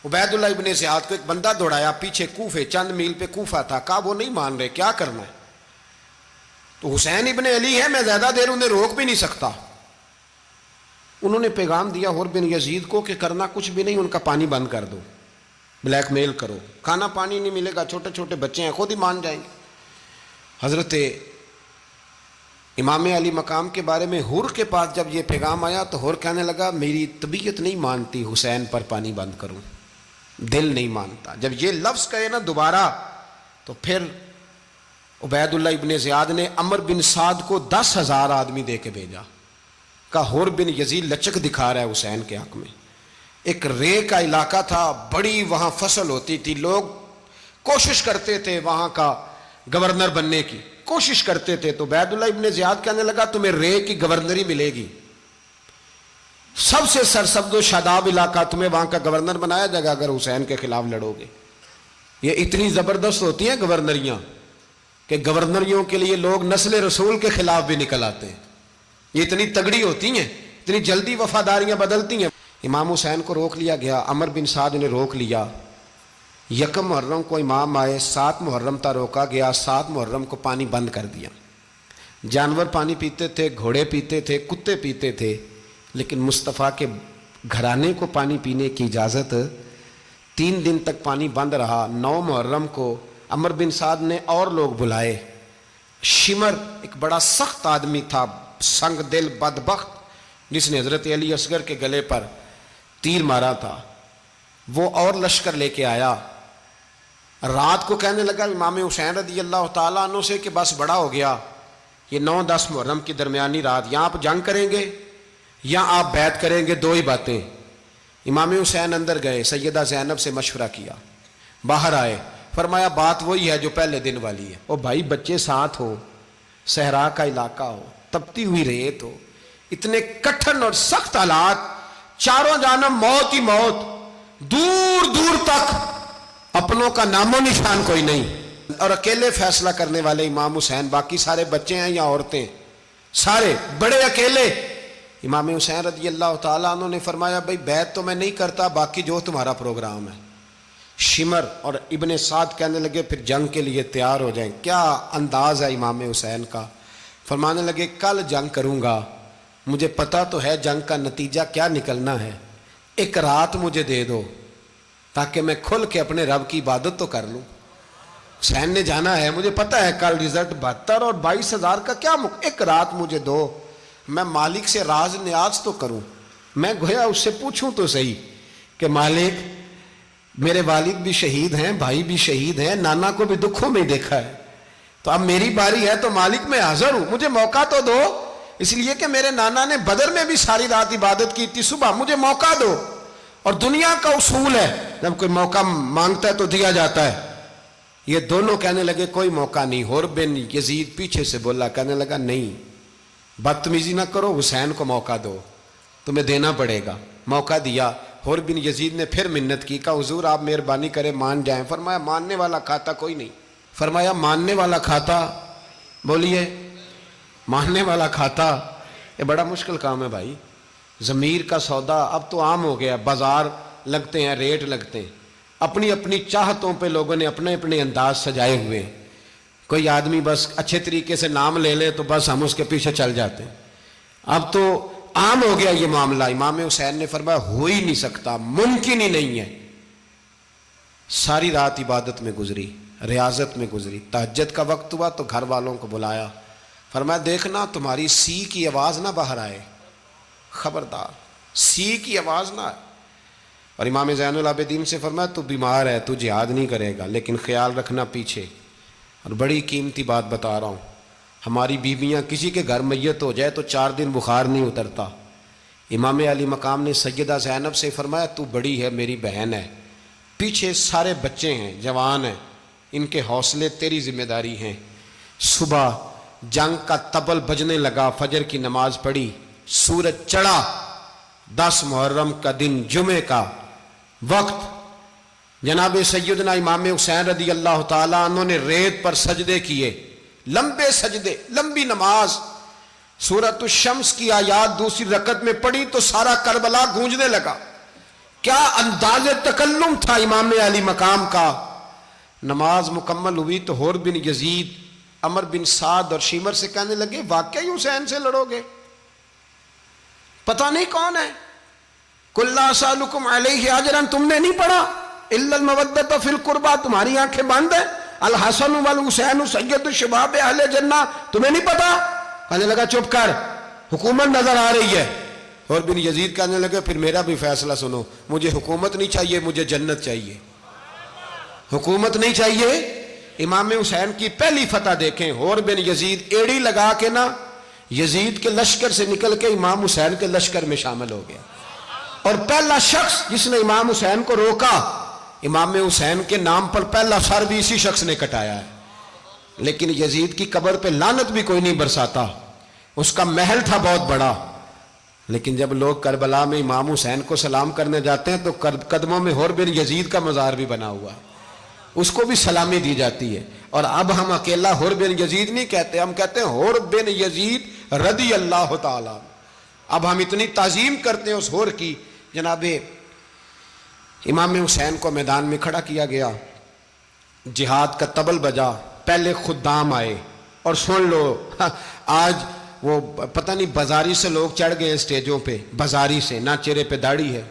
عبید اللہ ابن زیاد کو ایک بندہ دوڑایا پیچھے کوفے، چند میل پہ کوفہ تھا، کہا وہ نہیں مان رہے، کیا کرنا ہے؟ تو حسین ابن علی ہے، میں زیادہ دیر انہیں روک بھی نہیں سکتا۔ انہوں نے پیغام دیا حر بن یزید کو کہ کرنا کچھ بھی نہیں، ان کا پانی بند کر دو، بلیک میل کرو، کھانا پانی نہیں ملے گا، چھوٹے چھوٹے بچے ہیں، خود ہی مان جائیں گے۔ حضرت امام علی مقام کے بارے میں حر کے پاس جب یہ پیغام آیا تو حر کہنے لگا میری طبیعت نہیں مانتی حسین پر پانی بند کروں، دل نہیں مانتا۔ جب یہ لفظ کہے نا دوبارہ تو پھر عبید اللہ ابن زیاد نے عمر بن سعد کو 10,000 آدمی دے کے بھیجا، کہا حر بن یزید لچک دکھا رہا ہے حسین کے حق میں۔ ایک رے کا علاقہ تھا، بڑی وہاں فصل ہوتی تھی، لوگ کوشش کرتے تھے وہاں کا گورنر بننے کی، کوشش کرتے تھے۔ تو عبید اللہ ابن زیاد کہنے لگا تمہیں رے کی گورنری ملے گی، سب سے سرسبز و شاداب علاقہ، تمہیں وہاں کا گورنر بنایا جائے گا اگر حسین کے خلاف لڑو گے۔ یہ اتنی زبردست ہوتی ہیں گورنریاں کہ گورنریوں کے لیے لوگ نسل رسول کے خلاف بھی نکل آتے ہیں، یہ اتنی تگڑی ہوتی ہیں، اتنی جلدی وفاداریاں بدلتی ہیں۔ امام حسین کو روک لیا گیا، عمر بن سعد نے روک لیا۔ 1 محرم کو امام آئے، 7 محرم تا روکا گیا، 7 محرم کو پانی بند کر دیا۔ جانور پانی پیتے تھے، گھوڑے پیتے تھے، کتے پیتے تھے، لیکن مصطفیٰ کے گھرانے کو پانی پینے کی اجازت 3 دن تک پانی بند رہا۔ 9 محرم کو عمر بن سعد نے اور لوگ بلائے۔ شمر ایک بڑا سخت آدمی تھا، سنگ دل بدبخت، جس نے حضرت علی اصغر کے گلے پر تیر مارا تھا، وہ اور لشکر لے کے آیا۔ رات کو کہنے لگا امام حسین رضی اللہ تعالیٰ عنہ سے کہ بس بڑا ہو گیا، یہ 9-10 محرم کی درمیانی رات، یہاں آپ جنگ کریں گے یا آپ بیعت کریں گے، 2 ہی باتیں۔ امام حسین اندر گئے، سیدہ زینب سے مشورہ کیا، باہر آئے، فرمایا بات وہی ہے جو پہلے دن والی ہے۔ او بھائی بچے ساتھ ہو، صحرا کا علاقہ ہو، تپتی ہوئی ریت ہو، اتنے کٹھن اور سخت حالات، چاروں جانب موت ہی موت، دور دور تک اپنوں کا نام و نشان کوئی نہیں، اور اکیلے فیصلہ کرنے والے امام حسین، باقی سارے بچے ہیں یا عورتیں، سارے بڑے اکیلے۔ امام حسین رضی اللہ تعالیٰ عنہ نے فرمایا بھائی بیعت تو میں نہیں کرتا، باقی جو تمہارا پروگرام ہے۔ شمر اور ابن سعد کہنے لگے پھر جنگ کے لیے تیار ہو جائیں۔ کیا انداز ہے امام حسین کا، فرمانے لگے کل جنگ کروں گا، مجھے پتا تو ہے جنگ کا نتیجہ کیا نکلنا ہے، 1 رات مجھے دے دو تاکہ میں کھل کے اپنے رب کی عبادت تو کر لوں۔ حسین نے جانا ہے، مجھے پتا ہے کل رزلٹ 72 اور 22,000 کا کیا 1 رات مجھے دو، میں مالک سے راز نیاز تو کروں، میں گویا اس سے پوچھوں تو صحیح کہ مالک میرے والد بھی شہید ہیں، بھائی بھی شہید ہیں، نانا کو بھی دکھوں میں دیکھا ہے، تو اب میری باری ہے تو مالک میں حاضر ہوں، مجھے موقع تو دو، اس لیے کہ میرے نانا نے بدر میں بھی ساری رات عبادت کی تھی، صبح مجھے موقع دو۔ اور دنیا کا اصول ہے جب کوئی موقع مانگتا ہے تو دیا جاتا ہے۔ یہ دونوں کہنے لگے کوئی موقع نہیں۔ حر بن یزید پیچھے سے بولا، کہنے لگا نہیں بدتمیزی نہ کرو، حسین کو موقع دو، تمہیں دینا پڑے گا۔ موقع دیا۔ حر بن یزید نے پھر منت کی، کہا حضور آپ مہربانی کریں مان جائیں۔ فرمایا ماننے والا کھاتا کوئی نہیں۔ فرمایا ماننے والا کھاتا، بولیے ماننے والا کھاتا، یہ بڑا مشکل کام ہے بھائی۔ ضمیر کا سودا اب تو عام ہو گیا، بازار لگتے ہیں، ریٹ لگتے ہیں، اپنی اپنی چاہتوں پہ لوگوں نے اپنے اپنے انداز سجائے ہوئے ہیں۔ کوئی آدمی بس اچھے طریقے سے نام لے لے تو بس ہم اس کے پیچھے چل جاتے ہیں، اب تو عام ہو گیا یہ معاملہ۔ امام حسین نے فرمایا ہو ہی نہیں سکتا، ممکن ہی نہیں ہے۔ ساری رات عبادت میں گزری، ریاضت میں گزری۔ تہجد کا وقت ہوا تو گھر والوں کو بلایا، فرمایا دیکھنا تمہاری سی کی آواز نہ باہر آئے، خبردار سی کی آواز نہ آئے۔ اور امام زین العابدین سے فرمایا تو بیمار ہے، تو جہاد نہیں کرے گا، لیکن خیال رکھنا پیچھے۔ اور بڑی قیمتی بات بتا رہا ہوں، ہماری بیویاں کسی کے گھر میت ہو جائے تو 4 دن بخار نہیں اترتا، امام علی مقام نے سیدہ زینب سے فرمایا تو بڑی ہے، میری بہن ہے، پیچھے سارے بچے ہیں، جوان ہیں، ان کے حوصلے تیری ذمہ داری ہیں۔ صبح جنگ کا طبل بجنے لگا، فجر کی نماز پڑھی، سورج چڑھا، 10 محرم کا دن، جمعے کا وقت، جناب سیدنا امام حسین رضی اللہ تعالیٰ عنہ نے ریت پر سجدے کیے، لمبے سجدے، لمبی نماز، سورۃ الشمس کی آیات دوسری رکعت میں پڑھی تو سارا کربلا گونجنے لگا۔ کیا انداز تکلم تھا امام علی مقام کا۔ نماز مکمل ہوئی تو حور بن یزید، عمر بن سعد اور شیمر سے کہنے لگے واقعی حسین سے لڑو گے؟ پتہ نہیں کون ہے۔ قُلْ لَا أَسْأَلُكُمْ عَلَيْهِ أَجْرًا، تم نے نہیں پڑھا، إِلَّا الْمَوَدَّةَ فِي الْقُرْبَى، تمہاری آنکھیں بند ہیں، الحسن والحسین سید الشباب اہل جنہ، تمہیں نہیں پتا؟ کہنے لگا چپ کر، حکومت نظر آ رہی ہے۔ اور بن یزید کہنے لگے پھر میرا بھی فیصلہ سنو، مجھے حکومت نہیں چاہیے، مجھے جنت چاہیے۔ حکومت نہیں چاہیے۔ امام حسین کی پہلی فتح دیکھیں، اور بن یزید ایڑی لگا کے نا یزید کے لشکر سے نکل کے امام حسین کے لشکر میں شامل ہو گیا، اور پہلا شخص جس نے امام حسین کو روکا، امام حسین کے نام پر پہلا سر بھی اسی شخص نے کٹایا ہے۔ لیکن یزید کی قبر پہ لعنت بھی کوئی نہیں برساتا، اس کا محل تھا بہت بڑا، لیکن جب لوگ کربلا میں امام حسین کو سلام کرنے جاتے ہیں تو قدموں میں حور بن یزید کا مزار بھی بنا ہوا ہے، اس کو بھی سلامی دی جاتی ہے۔ اور اب ہم اکیلا حور بن یزید نہیں کہتے، ہم کہتے ہیں حور بن یزید رضی اللہ تعالیٰ۔ اب ہم اتنی تعظیم کرتے ہیں اس حور کی۔ جناب امام حسین کو میدان میں کھڑا کیا گیا، جہاد کا طبل بجا، پہلے خدام آئے، اور سن لو آج وہ پتہ نہیں بازاری سے لوگ چڑھ گئے اسٹیجوں پہ، بازاری سے، نہ چہرے پہ داڑھی ہے،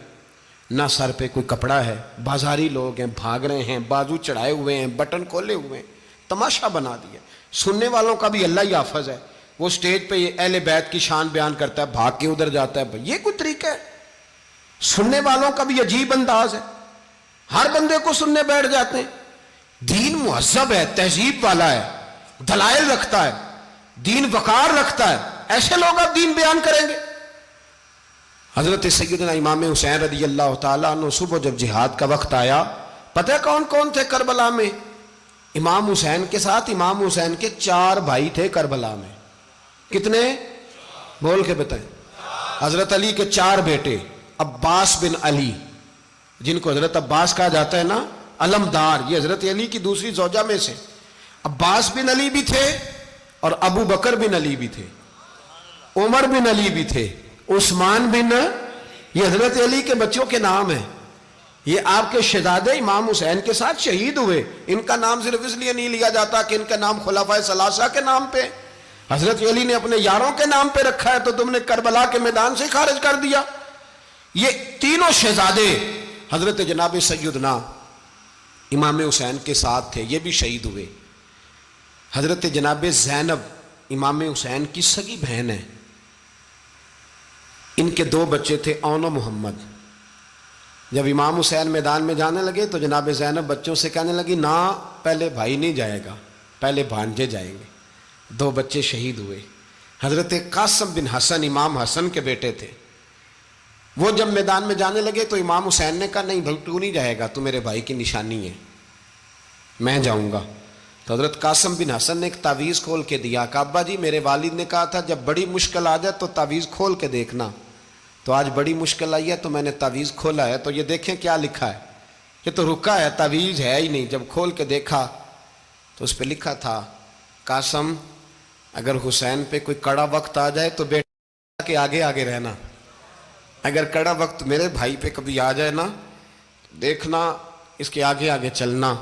نہ سر پہ کوئی کپڑا ہے، بازاری لوگ ہیں، بھاگ رہے ہیں، بازو چڑھائے ہوئے ہیں، بٹن کھولے ہوئے ہیں، تماشا بنا دیا۔ سننے والوں کا بھی اللہ ہی حافظ ہے، وہ سٹیج پہ اہل بیت کی شان بیان کرتا ہے، بھاگ کے ادھر جاتا ہے، یہ کوئی طریقہ ہے؟ سننے والوں کا بھی عجیب انداز ہے، ہر بندے کو سننے بیٹھ جاتے ہیں۔ دین مہذب ہے، تہذیب والا ہے، دلائل رکھتا ہے، دین وقار رکھتا ہے، ایسے لوگ اب دین بیان کریں گے؟ حضرت سیدنا امام حسین رضی اللہ تعالیٰ عنہ صبح جب جہاد کا وقت آیا، پتہ ہے کون کون تھے کربلا میں؟ امام حسین کے ساتھ امام حسین کے 4 بھائی تھے کربلا میں۔ کتنے؟ بول کے بتائیں۔ حضرت علی کے 4 بیٹے، عباس بن علی، جن کو حضرت عباس کہا جاتا ہے نا، علمدار، یہ حضرت علی کی دوسری زوجہ میں سے۔ عباس بن علی بھی تھے، اور ابو بکر بن علی بھی تھے، عمر بن علی بھی تھے، عثمان بن، یہ حضرت علی کے بچوں کے نام ہیں۔ یہ آپ کے شہزادے امام حسین کے ساتھ شہید ہوئے، ان کا نام صرف اس لیے نہیں لیا جاتا کہ ان کا نام خلفائے ثلاثہ کے نام پہ، حضرت علی نے اپنے یاروں کے نام پہ رکھا ہے، تو تم نے کربلا کے میدان سے خارج کر دیا۔ یہ تینوں شہزادے حضرت جناب سیدنا امام حسین کے ساتھ تھے، یہ بھی شہید ہوئے۔ حضرت جناب زینب امام حسین کی سگی بہن ہے، ان کے 2 بچے تھے، اون و محمد۔ جب امام حسین میدان میں جانے لگے تو جناب زینب بچوں سے کہنے لگی نہ، پہلے بھائی نہیں جائے گا، پہلے بھانجے جائیں گے۔ 2 بچے شہید ہوئے۔ حضرت قاسم بن حسن امام حسن کے بیٹے تھے، وہ جب میدان میں جانے لگے تو امام حسین نے کہا نہیں بھائی تو نہیں جائے گا، تو میرے بھائی کی نشانی ہے، میں جاؤں گا۔ تو حضرت قاسم بن حسن نے ایک تعویذ کھول کے دیا کہ ابا جی میرے والد نے کہا تھا جب بڑی مشکل آ جائے تو تعویذ کھول کے دیکھنا، تو آج بڑی مشکل آئی ہے تو میں نے تعویذ کھولا ہے، تو یہ دیکھیں کیا لکھا ہے، یہ تو رکا ہے، تعویذ ہے ہی نہیں۔ جب کھول کے دیکھا تو اس پہ لکھا تھا قاسم اگر حسین پہ کوئی کڑا وقت آ جائے تو بیٹا کے آگے آگے رہنا، اگر کڑا وقت میرے بھائی پہ کبھی آ جائے نا دیکھنا اس کے آگے آگے چلنا،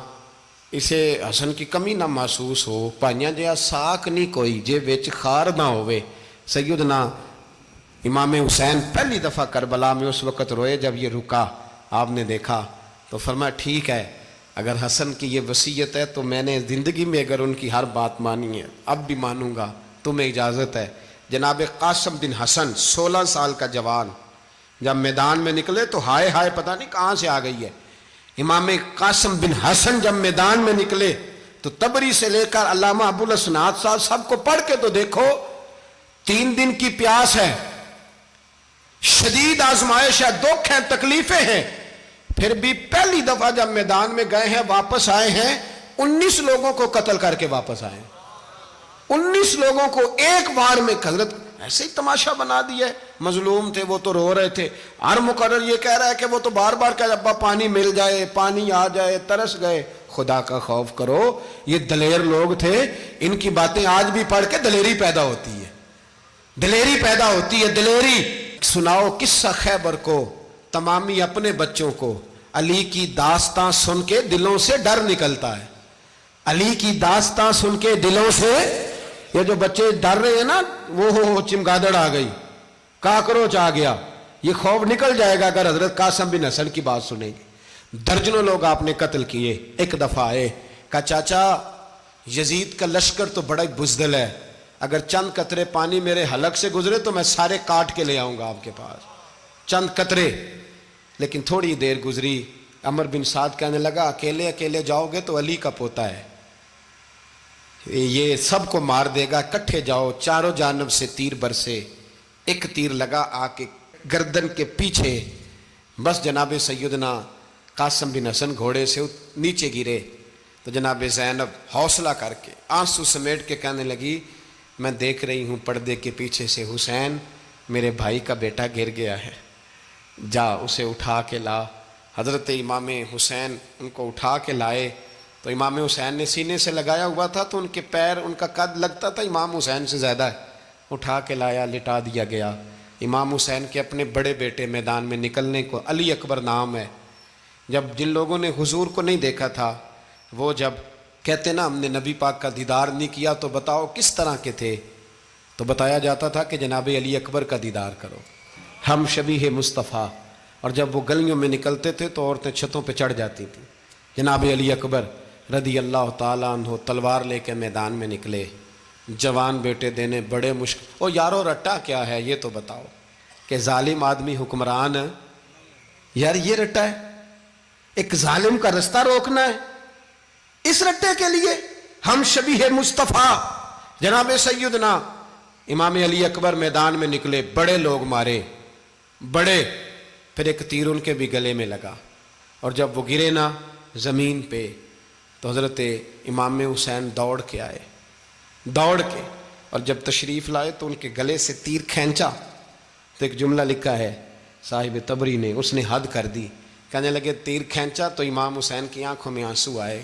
اسے حسن کی کمی نہ محسوس ہو، پائیاں جہاں ساک نہیں کوئی جے وچ خار نہ ہوئے۔ سیدنا امام حسین پہلی دفعہ کربلا میں اس وقت روئے جب یہ رکا، آپ نے دیکھا تو فرمایا ٹھیک ہے، اگر حسن کی یہ وصیت ہے تو میں نے زندگی میں اگر ان کی ہر بات مانی ہے اب بھی مانوں گا، تمہیں اجازت ہے۔ جناب قاسم بن حسن 16 سال کا جوان جب میدان میں نکلے تو ہائے ہائے پتہ نہیں کہاں سے آ گئی ہے۔ امام قاسم بن حسن جب میدان میں نکلے تو تبری سے لے کر علامہ ابو الاسناد صاحب سب کو پڑھ کے تو دیکھو، 3 دن کی پیاس ہے، شدید آزمائش ہے، دکھ ہیں، تکلیفیں ہیں، پھر بھی پہلی دفعہ جب میدان میں گئے ہیں واپس آئے ہیں 19 لوگوں کو قتل کر کے واپس آئے ہیں، 19 لوگوں کو ایک بار میں حضرت ایسے ہی تماشا بنا دیا ہے۔ مظلوم تھے وہ تو رو رہے تھے، ہر مقرر یہ کہہ رہا ہے کہ وہ تو بار بار کہ ابا پانی مل جائے، پانی آ جائے، ترس گئے۔ خدا کا خوف کرو، یہ دلیر لوگ تھے، ان کی باتیں آج بھی پڑھ کے دلیری پیدا ہوتی ہے، دلیری پیدا ہوتی ہے، دلیری۔ سناؤ قصہ خیبر کو تمامی اپنے بچوں کو، علی کی داستاں سن کے دلوں سے ڈر نکلتا ہے، علی کی داستاں سن کے دلوں سے، یہ جو بچے ڈر رہے ہیں نا، وہ چمگادڑ آ گئی، کاکروچ آ گیا، یہ خوف نکل جائے گا اگر حضرت قاسم بن حسن کی بات سنیں گے۔ درجنوں لوگ آپ نے قتل کیے۔ ایک دفعہ آئے، کہا چاچا یزید کا لشکر تو بڑا بزدل ہے، اگر چند قطرے پانی میرے حلق سے گزرے تو میں سارے کاٹ کے لے آؤں گا آپ کے پاس، چند قطرے۔ لیکن تھوڑی دیر گزری، عمر بن سعد کہنے لگا اکیلے اکیلے جاؤ گے تو علی کا پوتا ہے، یہ سب کو مار دے گا، کٹھے جاؤ۔ چاروں جانب سے تیر برسے، ایک تیر لگا آ کے گردن کے پیچھے، بس جناب سیدنا قاسم بن حسن گھوڑے سے نیچے گرے تو جناب زینب حوصلہ کر کے آنسو سمیٹ کے کہنے لگی میں دیکھ رہی ہوں پردے کے پیچھے سے حسین میرے بھائی کا بیٹا گر گیا ہے، جا اسے اٹھا کے لا۔ حضرت امام حسین ان کو اٹھا کے لائے تو امام حسین نے سینے سے لگایا ہوا تھا تو ان کے پیر، ان کا قد لگتا تھا امام حسین سے زیادہ ہے، اٹھا کے لایا، لٹا دیا گیا۔ امام حسین کے اپنے بڑے بیٹے میدان میں نکلنے کو، علی اکبر نام ہے، جب جن لوگوں نے حضور کو نہیں دیکھا تھا وہ جب کہتے نا ہم نے نبی پاک کا دیدار نہیں کیا تو بتاؤ کس طرح کے تھے، تو بتایا جاتا تھا کہ جناب علی اکبر کا دیدار کرو، ہم شبیہ مصطفیٰ۔ اور جب وہ گلیوں میں نکلتے تھے تو عورتیں چھتوں پہ چڑھ جاتی تھیں۔ جناب علی اکبر رضی اللہ تعالیٰ عنہ تلوار لے کے میدان میں نکلے، جوان بیٹے دینے بڑے مشکل۔ او یارو رٹا کیا ہے یہ تو بتاؤ، کہ ظالم آدمی حکمران ہے، یار یہ رٹا ہے، ایک ظالم کا رستہ روکنا ہے، اس رٹے کے لیے ہم شبیہ مصطفیٰ۔ جناب سیدنا امام علی اکبر میدان میں نکلے، بڑے لوگ مارے، بڑے، پھر ایک تیر ان کے بھی گلے میں لگا، اور جب وہ گرے نا زمین پہ تو حضرت امام حسین دوڑ کے آئے، دوڑ کے، اور جب تشریف لائے تو ان کے گلے سے تیر کھینچا تو ایک جملہ لکھا ہے صاحب تبری نے، اس نے حد کر دی، کہنے لگے تیر کھینچا تو امام حسین کی آنکھوں میں آنسو آئے،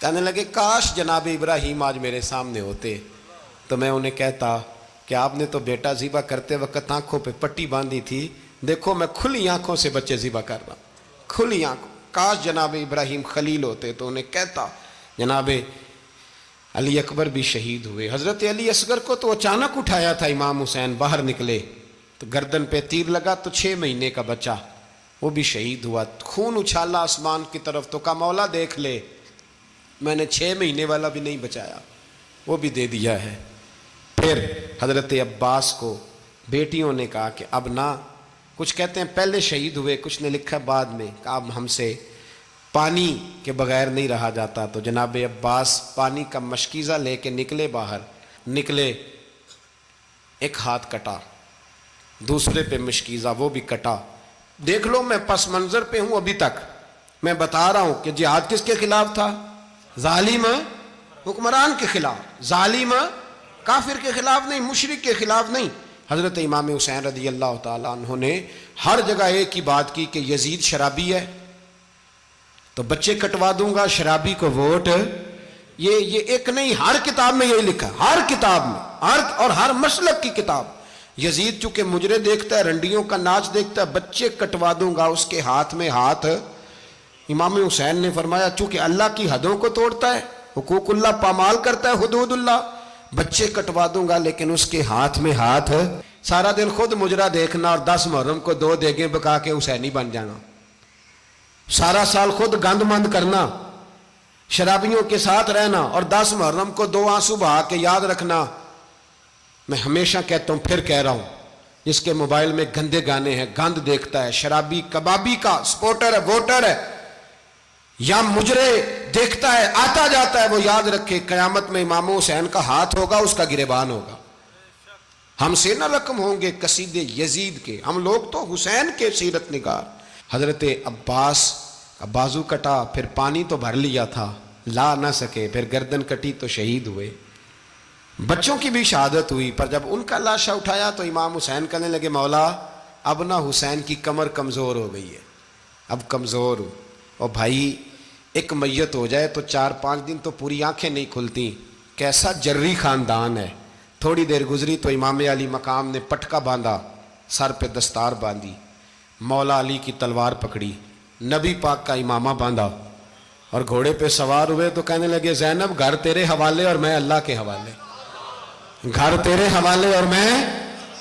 کہنے لگے کاش جناب ابراہیم آج میرے سامنے ہوتے تو میں انہیں کہتا کہ آپ نے تو بیٹا ذبح کرتے وقت آنکھوں پہ پٹی باندھی تھی، دیکھو میں کھلی آنکھوں سے بچے ذبح کر رہا ہوں، کھلی آنکھوں، کاش جناب ابراہیم خلیل ہوتے تو انہیں کہتا۔ جناب علی اکبر بھی شہید ہوئے۔ حضرت علی اصغر کو تو اچانک اٹھایا تھا امام حسین، باہر نکلے تو گردن پہ تیر لگا تو 6 مہینے کا بچہ وہ بھی شہید ہوا، خون اچھالا آسمان کی طرف تو کہا مولا دیکھ لے میں نے 6 مہینے والا بھی نہیں بچایا، وہ بھی دے دیا ہے۔ پھر حضرت عباس کو بیٹیوں نے کہا کہ اب نہ، کچھ کہتے ہیں پہلے شہید ہوئے، کچھ نے لکھا بعد میں، کہ اب ہم سے پانی کے بغیر نہیں رہا جاتا، تو جناب عباس پانی کا مشکیزہ لے کے نکلے، باہر نکلے، ایک ہاتھ کٹا، دوسرے پہ مشکیزہ وہ بھی کٹا۔ دیکھ لو میں پس منظر پہ ہوں ابھی تک، میں بتا رہا ہوں کہ جہاد کس کے خلاف تھا؟ ظالم حکمران کے خلاف، ظالم کافر کے خلاف نہیں، مشرک کے خلاف نہیں۔ حضرت امام حسین رضی اللہ تعالیٰ عنہ نے ہر جگہ ایک ہی بات کی کہ یزید شرابی ہے تو بچے کٹوا دوں گا، شرابی کو ووٹ۔ یہ ایک نہیں، ہر کتاب میں یہی لکھا، ہر کتاب میں، اور ہر مسلک کی کتاب۔ یزید چونکہ مجرے دیکھتا ہے، رنڈیوں کا ناچ دیکھتا ہے، بچے کٹوا دوں گا، اس کے ہاتھ میں ہاتھ۔ امام حسین نے فرمایا چونکہ اللہ کی حدوں کو توڑتا ہے، حقوق اللہ پامال کرتا ہے، حدود اللہ، بچے کٹوا دوں گا لیکن اس کے ہاتھ میں ہاتھ۔ سارا دن خود مجرا دیکھنا اور 10 محرم کو 2 دیگیں پکا کے حسینی بن جانا، سارا سال خود گند مند کرنا، شرابیوں کے ساتھ رہنا، اور 10 محرم کو 2 آنسو بہا کے یاد رکھنا۔ میں ہمیشہ کہتا ہوں، پھر کہہ رہا ہوں، جس کے موبائل میں گندے گانے ہیں، گند دیکھتا ہے، شرابی کبابی کا سپورٹر ہے، ووٹر ہے، یا مجرے دیکھتا ہے آتا جاتا ہے، وہ یاد رکھے قیامت میں امام حسین کا ہاتھ ہوگا، اس کا گریبان ہوگا، ہم سے نہ رقم ہوں گے قصیدے یزید کے، ہم لوگ تو حسین کے سیرت نگار۔ حضرت عباس کا بازو کٹا، پھر پانی تو بھر لیا تھا، لا نہ سکے، پھر گردن کٹی تو شہید ہوئے۔ بچوں کی بھی شہادت ہوئی، پر جب ان کا لاشا اٹھایا تو امام حسین کہنے لگے مولا اب نہ حسین کی کمر کمزور ہو گئی ہے، اب کمزور ہو، اور بھائی ایک میت ہو جائے تو 4-5 دن تو پوری آنکھیں نہیں کھلتی، کیسا جری خاندان ہے۔ تھوڑی دیر گزری تو امام علی مقام نے پٹکا باندھا، سر پہ دستار باندھی، مولا علی کی تلوار پکڑی، نبی پاک کا امامہ باندھا اور گھوڑے پہ سوار ہوئے تو کہنے لگے زینب گھر تیرے حوالے اور میں اللہ کے حوالے، گھر تیرے حوالے اور میں،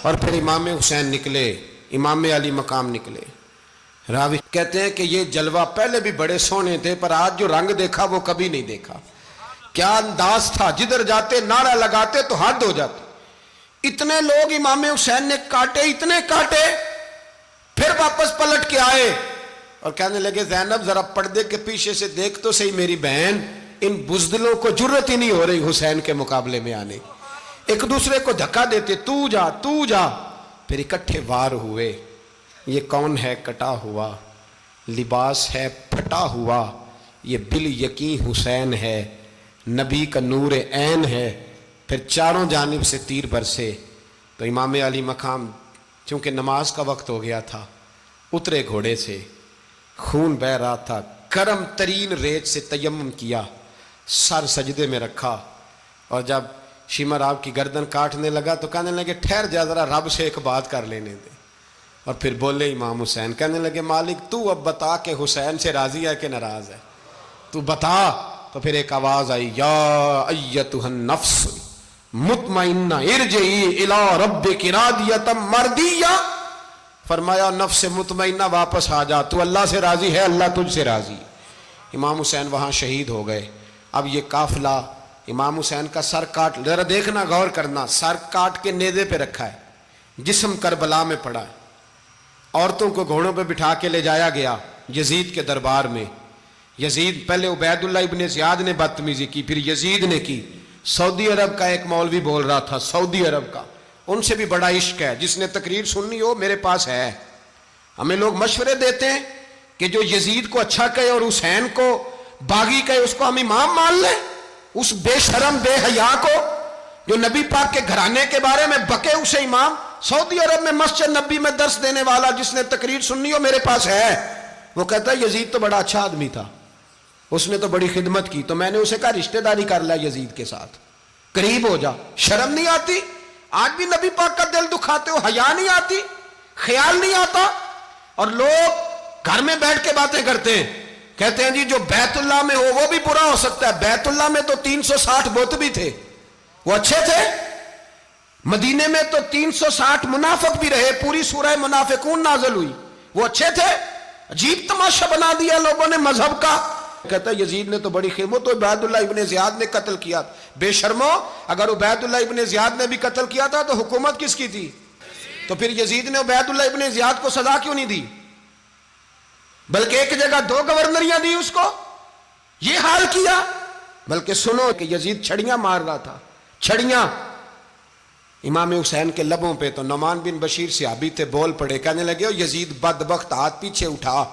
اور پھر امام حسین نکلے، امام علی مقام نکلے۔ راوی کہتے ہیں کہ یہ جلوہ پہلے بھی بڑے سونے تھے، پر آج جو رنگ دیکھا وہ کبھی نہیں دیکھا۔ کیا انداز تھا، جدھر جاتے نعرہ لگاتے تو حد ہو جاتے۔ اتنے لوگ امام حسین نے کاٹے، اتنے کاٹے، پھر واپس پلٹ کے آئے اور کہنے لگے زینب ذرا پردے کے پیچھے سے دیکھ تو صحیح میری بہن، ان بزدلوں کو جرت ہی نہیں ہو رہی حسین کے مقابلے میں آنے، ایک دوسرے کو دھکا دیتے، تو جا تو جا، پھر اکٹھے وار ہوئے۔ یہ کون ہے کٹا ہوا، لباس ہے پھٹا ہوا، یہ بال یقین حسین ہے، نبی کا نور عین ہے۔ پھر چاروں جانب سے تیر برسے تو امام علی مقام چونکہ نماز کا وقت ہو گیا تھا، اترے گھوڑے سے، خون بہہ رہا تھا، گرم ترین ریت سے تیمم کیا، سر سجدے میں رکھا، اور جب شمر آپ کی گردن کاٹنے لگا تو کہنے لگے ٹھہر جا ذرا رب سے ایک بات کر لینے دے، اور پھر بولے امام حسین، کہنے لگے مالک تو اب بتا کہ حسین سے راضی ہے کہ ناراض ہے، تو بتا۔ تو پھر ایک آواز آئی، یا ایتھا النفس مطمئنہ ارجعی الی ربک راضیۃ مرضیہ، فرمایا نفس مطمئنہ واپس آ جا، تو اللہ سے راضی ہے، اللہ تجھ سے راضی۔ امام حسین وہاں شہید ہو گئے۔ اب یہ قافلہ امام حسین کا سر کاٹ، ذرا دیکھنا غور کرنا، سر کاٹ کے نیزے پہ رکھا ہے، جسم کربلا میں پڑا ہے، عورتوں کو گھوڑوں پہ بٹھا کے لے جایا گیا یزید کے دربار میں۔ یزید پہلے عبید اللہ ابن زیاد نے بدتمیزی کی، پھر یزید نے کی۔ سعودی عرب کا ایک مولوی بول رہا تھا، سعودی عرب کا، ان سے بھی بڑا عشق ہے، جس نے تقریر سننی ہو میرے پاس ہے۔ ہمیں لوگ مشورے دیتے ہیں کہ جو یزید کو اچھا کہے اور حسین کو باغی کہے اس کو ہم امام مان لیں، اس بے شرم بے حیا کو جو نبی پاک کے گھرانے کے بارے میں بکے اسے امام۔ سعودی عرب میں مسجد نبی میں درس دینے والا جس نے تقریر سننی ہو میرے پاس ہے، وہ کہتا ہے یزید تو بڑا اچھا آدمی تھا، اس نے تو بڑی خدمت کی، تو میں نے اسے کہا رشتہ داری کر لیا یزید کے ساتھ، قریب ہو جا۔ شرم نہیں آتی؟ آج بھی نبی پاک کا دل دکھاتے ہو، حیا نہیں آتی، خیال نہیں آتا؟ اور لوگ گھر میں بیٹھ کے باتیں کرتے ہیں، کہتے ہیں جی جو بیت اللہ میں ہو وہ بھی برا ہو سکتا ہے۔ بیت اللہ میں تو 360 بت بھی تھے، وہ اچھے تھے۔ مدینے میں تو 360 منافق بھی رہے، پوری سورہ منافقون نازل ہوئی، وہ اچھے تھے۔ عجیب تماشا بنا دیا لوگوں نے مذہب کا۔ کہتا ہے یزید نے تو بڑی خدمت، تو عبید اللہ ابن زیاد نے قتل کیا۔ بے شرمو، اگر عبید اللہ ابن زیاد نے بھی قتل کیا تھا تو حکومت کس کی تھی؟ تو پھر یزید نے عبید اللہ ابن زیاد کو سزا کیوں نہیں دی، بلکہ ایک جگہ 2 گورنریاں دی اس کو، یہ حال کیا؟ بلکہ سنو کہ یزید چھڑیاں مار رہا تھا، چھڑیاں امام حسین کے لبوں پہ۔ تو نعمان بن بشیر صحابی تھے، بول پڑے، کہنے لگے او یزید بدبخت، ہاتھ پیچھے اٹھا،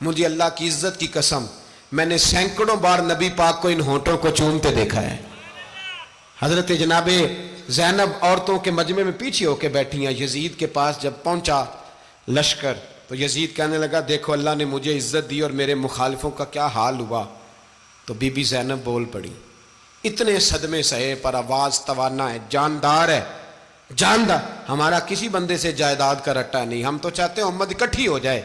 مجھے اللہ کی عزت کی قسم میں نے سینکڑوں بار نبی پاک کو ان ہونٹوں کو چومتے دیکھا ہے۔ حضرت جناب زینب عورتوں کے مجمع میں پیچھے ہو کے بیٹھی ہیں۔ یزید کے پاس جب پہنچا لشکر تو یزید کہنے لگا دیکھو اللہ نے مجھے عزت دی اور میرے مخالفوں کا کیا حال ہوا۔ تو بی بی زینب بول پڑی، اتنے صدمے سہے پر آواز توانا ہے، جاندار ہے، جاندار۔ ہمارا کسی بندے سے جائیداد کا رٹا نہیں، ہم تو چاہتے ہیں امت اکٹھی ہو جائے،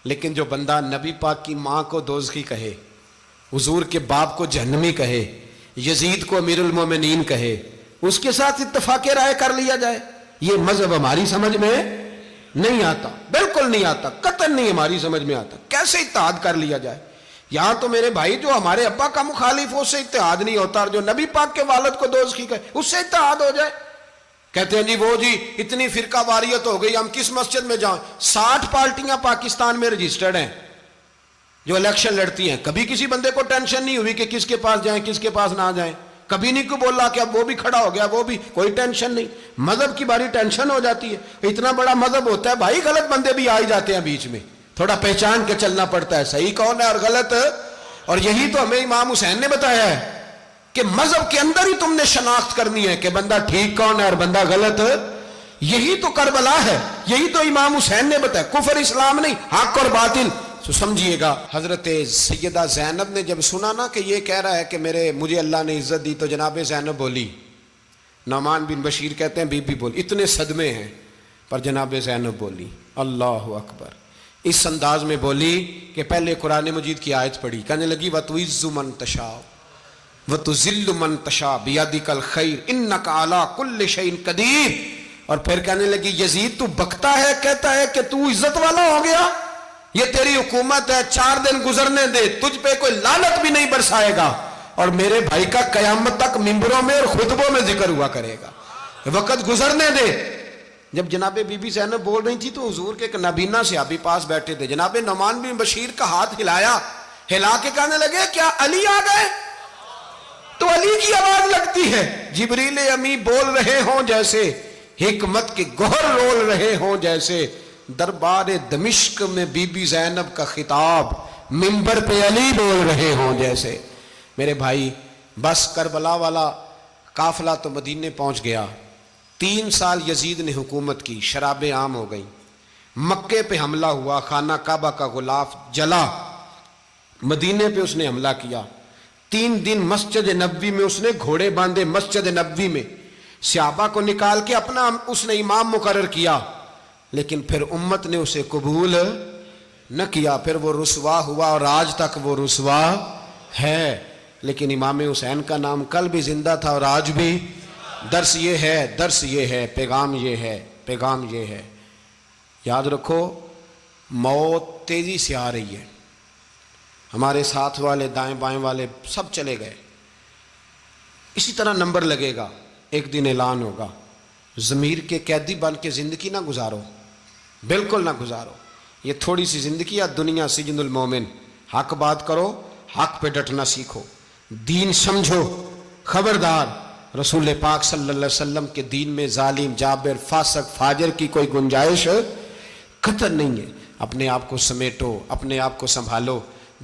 لیکن جو بندہ نبی پاک کی ماں کو دوزخی کہے، حضور کے باپ کو جہنمی کہے، یزید کو امیر المومنین کہے، اس کے ساتھ اتفاق رائے کر لیا جائے، یہ مذہب ہماری سمجھ میں نہیں آتا، بالکل نہیں آتا، قطعاً نہیں ہماری سمجھ میں آتا۔ کیسے اتحاد کر لیا جائے؟ یہاں تو میرے بھائی جو ہمارے ابا کا مخالف ہو اس سے اتحاد نہیں ہوتا، اور جو نبی پاک کے والد کو دوزخی کہے اس سے اتحاد ہو جائے۔ کہتے ہیں جی وہ جی اتنی فرقہ واریت ہو گئی، ہم کس مسجد میں جائیں؟ 60 پارٹیاں پاکستان میں رجسٹرڈ ہیں جو الیکشن لڑتی ہیں، کبھی کسی بندے کو ٹینشن نہیں ہوئی کہ کس کے پاس جائیں کس کے پاس نہ جائیں۔ کبھی نہیں کو بولا کہ اب وہ بھی کھڑا ہو گیا، وہ بھی، کوئی ٹینشن نہیں. مذہب کی باری ٹینشن ہو جاتی ہے. اتنا بڑا مذہب ہوتا ہے بھائی، غلط بندے بھی آ ہی جاتے ہیں بیچ میں، تھوڑا پہچان کے چلنا پڑتا ہے صحیح کون ہے اور غلط. اور یہی تو ہمیں امام حسین نے بتایا ہے کہ مذہب کے اندر ہی تم نے شناخت کرنی ہے کہ بندہ ٹھیک کون ہے اور بندہ غلط. یہی تو کربلا ہے، یہی تو امام حسین نے بتایا. کفر اسلام نہیں، حق اور باطل. تو سمجھیے گا، حضرت سیدہ زینب نے جب سنا نا کہ یہ کہہ رہا ہے کہ مجھے اللہ نے عزت دی، تو جناب زینب بولی. نعمان بن بشیر کہتے ہیں بی بی بولی. اتنے صدمے ہیں پر جناب زینب بولی اللہ اکبر. اس انداز میں بولی کہ پہلے قرآن مجید کی آیت پڑھی، کہنے لگی وَتُعِزُّ مَن تَشَاءُ وَتُذِلُّ مَن تَشَاءُ بِيَدِكَ الْخَيْرُ إِنَّكَ عَلَىٰ كُلِّ شَيْءٍ قَدِيرٌ. اور پھر کہنے لگی یزید تو بکتا ہے، کہتا ہے کہ تو عزت والا ہو گیا، یہ تیری حکومت ہے، 4 دن گزرنے دے، تجھ پہ کوئی لعنت بھی نہیں برسائے گا، اور میرے بھائی کا قیامت تک ممبروں میں اور خطبوں میں ذکر ہوا کرے گا، وقت گزرنے دے. جب جناب بی بی زینب بول رہی تھی تو حضور کے ایک نابینا صحابی پاس بیٹھے تھے. جناب نعمان بن بشیر کا ہاتھ ہلایا، ہلا کے کہنے لگے کیا علی آ گئے؟ تو علی کی آواز لگتی ہے. جبریل امی بول رہے ہوں جیسے، حکمت کے گوہر رول رہے ہوں جیسے، دربار دمشق میں بی بی زینب کا خطاب، منبر پہ علی بول رہے ہوں جیسے. میرے بھائی بس کربلا والا قافلہ تو مدینے پہنچ گیا. 3 سال یزید نے حکومت کی، شرابیں عام ہو گئیں، مکے پہ حملہ ہوا، خانہ کعبہ کا غلاف جلا، مدینے پہ اس نے حملہ کیا. 3 دن مسجد نبوی میں اس نے گھوڑے باندھے، مسجد نبوی میں صحابہ کو نکال کے اپنا اس نے امام مقرر کیا، لیکن پھر امت نے اسے قبول نہ کیا. پھر وہ رسوا ہوا اور آج تک وہ رسوا ہے. لیکن امام حسین کا نام کل بھی زندہ تھا اور آج بھی. درس یہ ہے، پیغام یہ ہے، پیغام یہ ہے. یاد رکھو موت تیزی سے آ رہی ہے. ہمارے ساتھ والے دائیں بائیں والے سب چلے گئے. اسی طرح نمبر لگے گا، ایک دن اعلان ہوگا. ضمیر کے قیدی بن کے زندگی نہ گزارو، بالکل نہ گزارو. یہ تھوڑی سی زندگی ہے دنیا سجن المومن. حق بات کرو، حق پہ ڈٹنا سیکھو، دین سمجھو. خبردار رسول پاک صلی اللہ علیہ وسلم کے دین میں ظالم، جابر، فاسق، فاجر کی کوئی گنجائش قطعاً نہیں ہے. اپنے آپ کو سمیٹو، اپنے آپ کو سنبھالو،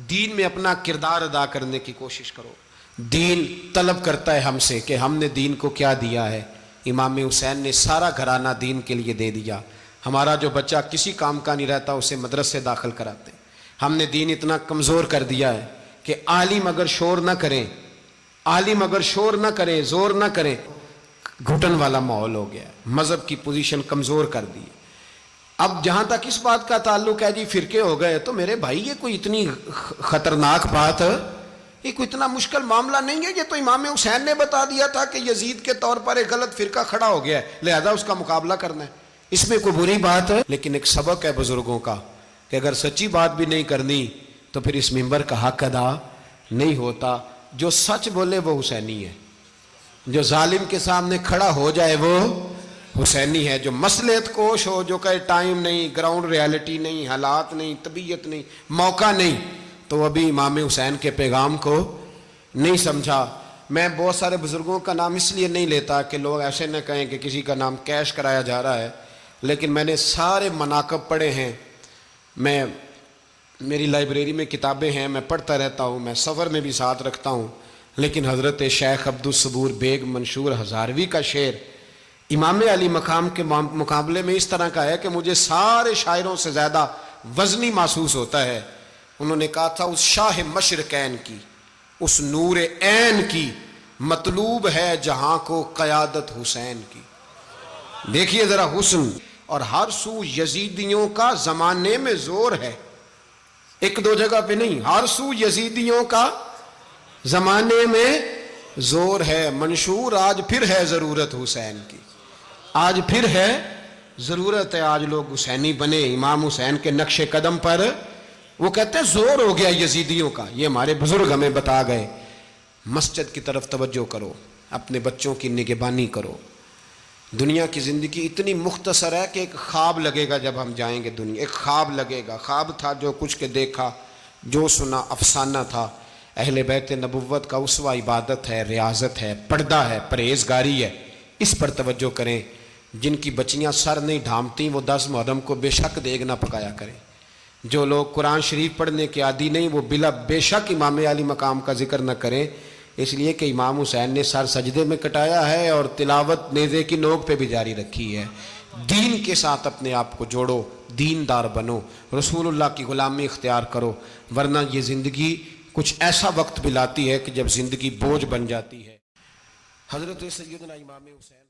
دین میں اپنا کردار ادا کرنے کی کوشش کرو. دین طلب کرتا ہے ہم سے کہ ہم نے دین کو کیا دیا ہے. امام حسین نے سارا گھرانہ دین کے لیے دے دیا. ہمارا جو بچہ کسی کام کا نہیں رہتا اسے مدرسے داخل کراتے. ہم نے دین اتنا کمزور کر دیا ہے کہ عالم اگر شور نہ کریں، زور نہ کریں، گھٹن والا ماحول ہو گیا. مذہب کی پوزیشن کمزور کر دی. اب جہاں تک اس بات کا تعلق ہے جی فرقے ہو گئے، تو میرے بھائی یہ کوئی اتنی خطرناک بات ہے، یہ کوئی اتنا مشکل معاملہ نہیں ہے. یہ تو امام حسین نے بتا دیا تھا کہ یزید کے طور پر ایک غلط فرقہ کھڑا ہو گیا ہے، لہذا اس کا مقابلہ کرنا ہے. اس میں کوئی بری بات ہے، لیکن ایک سبق ہے بزرگوں کا کہ اگر سچی بات بھی نہیں کرنی تو پھر اس منبر کا حق ادا نہیں ہوتا. جو سچ بولے وہ حسینی ہے، جو ظالم کے سامنے کھڑا ہو جائے وہ حسینی ہے. جو مصلحت کوش ہو، جو کہے ٹائم نہیں، گراؤنڈ ریالٹی نہیں، حالات نہیں، طبیعت نہیں، موقع نہیں، تو ابھی امام حسین کے پیغام کو نہیں سمجھا. میں بہت سارے بزرگوں کا نام اس لیے نہیں لیتا کہ لوگ ایسے نہ کہیں کہ کسی کا نام کیش کرایا جا رہا ہے، لیکن میں نے سارے مناقب پڑھے ہیں. میری لائبریری میں کتابیں ہیں، میں پڑھتا رہتا ہوں، میں سفر میں بھی ساتھ رکھتا ہوں. لیکن حضرت شیخ عبدالصبور بیگ منشور ہزاروی کا شعر امام علی مقام کے مقابلے میں اس طرح کا ہے کہ مجھے سارے شاعروں سے زیادہ وزنی محسوس ہوتا ہے. انہوں نے کہا تھا اس شاہ مشرقین کی، اس نور عین کی مطلوب ہے جہاں کو قیادت حسین کی. دیکھیے ذرا حسن. اور ہر سو یزیدیوں کا زمانے میں زور ہے، ایک دو جگہ پہ نہیں، ہر سو یزیدیوں کا زمانے میں زور ہے. منشور آج پھر ہے ضرورت حسین کی، آج پھر ہے ضرورت ہے. آج لوگ حسینی بنے، امام حسین کے نقش قدم پر. وہ کہتے ہیں زور ہو گیا یزیدیوں کا. یہ ہمارے بزرگ ہمیں بتا گئے. مسجد کی طرف توجہ کرو، اپنے بچوں کی نگہبانی کرو. دنیا کی زندگی اتنی مختصر ہے کہ ایک خواب لگے گا جب ہم جائیں گے دنیا، ایک خواب لگے گا. خواب تھا جو کچھ کے دیکھا، جو سنا افسانہ تھا. اہل بیت نبوت کا اسوہ عبادت ہے، ریاضت ہے، پردہ ہے، پرہیزگاری ہے، اس پر توجہ کریں۔ جن کی بچیاں سر نہیں ڈھانپتیں وہ 10 محرم کو بے شک دیگ نہ پکایا کریں۔ جو لوگ قرآن شریف پڑھنے کے عادی نہیں وہ بے شک امام علی مقام کا ذکر نہ کریں، اس لیے کہ امام حسین نے سر سجدے میں کٹایا ہے اور تلاوت نیزے کی نوک پہ بھی جاری رکھی ہے۔ دین کے ساتھ اپنے آپ کو جوڑو، دیندار بنو، رسول اللہ کی غلامی اختیار کرو، ورنہ یہ زندگی کچھ ایسا وقت بھی لاتی ہے کہ جب زندگی بوجھ بن جاتی ہے۔ حضرت سیدنا امام حسین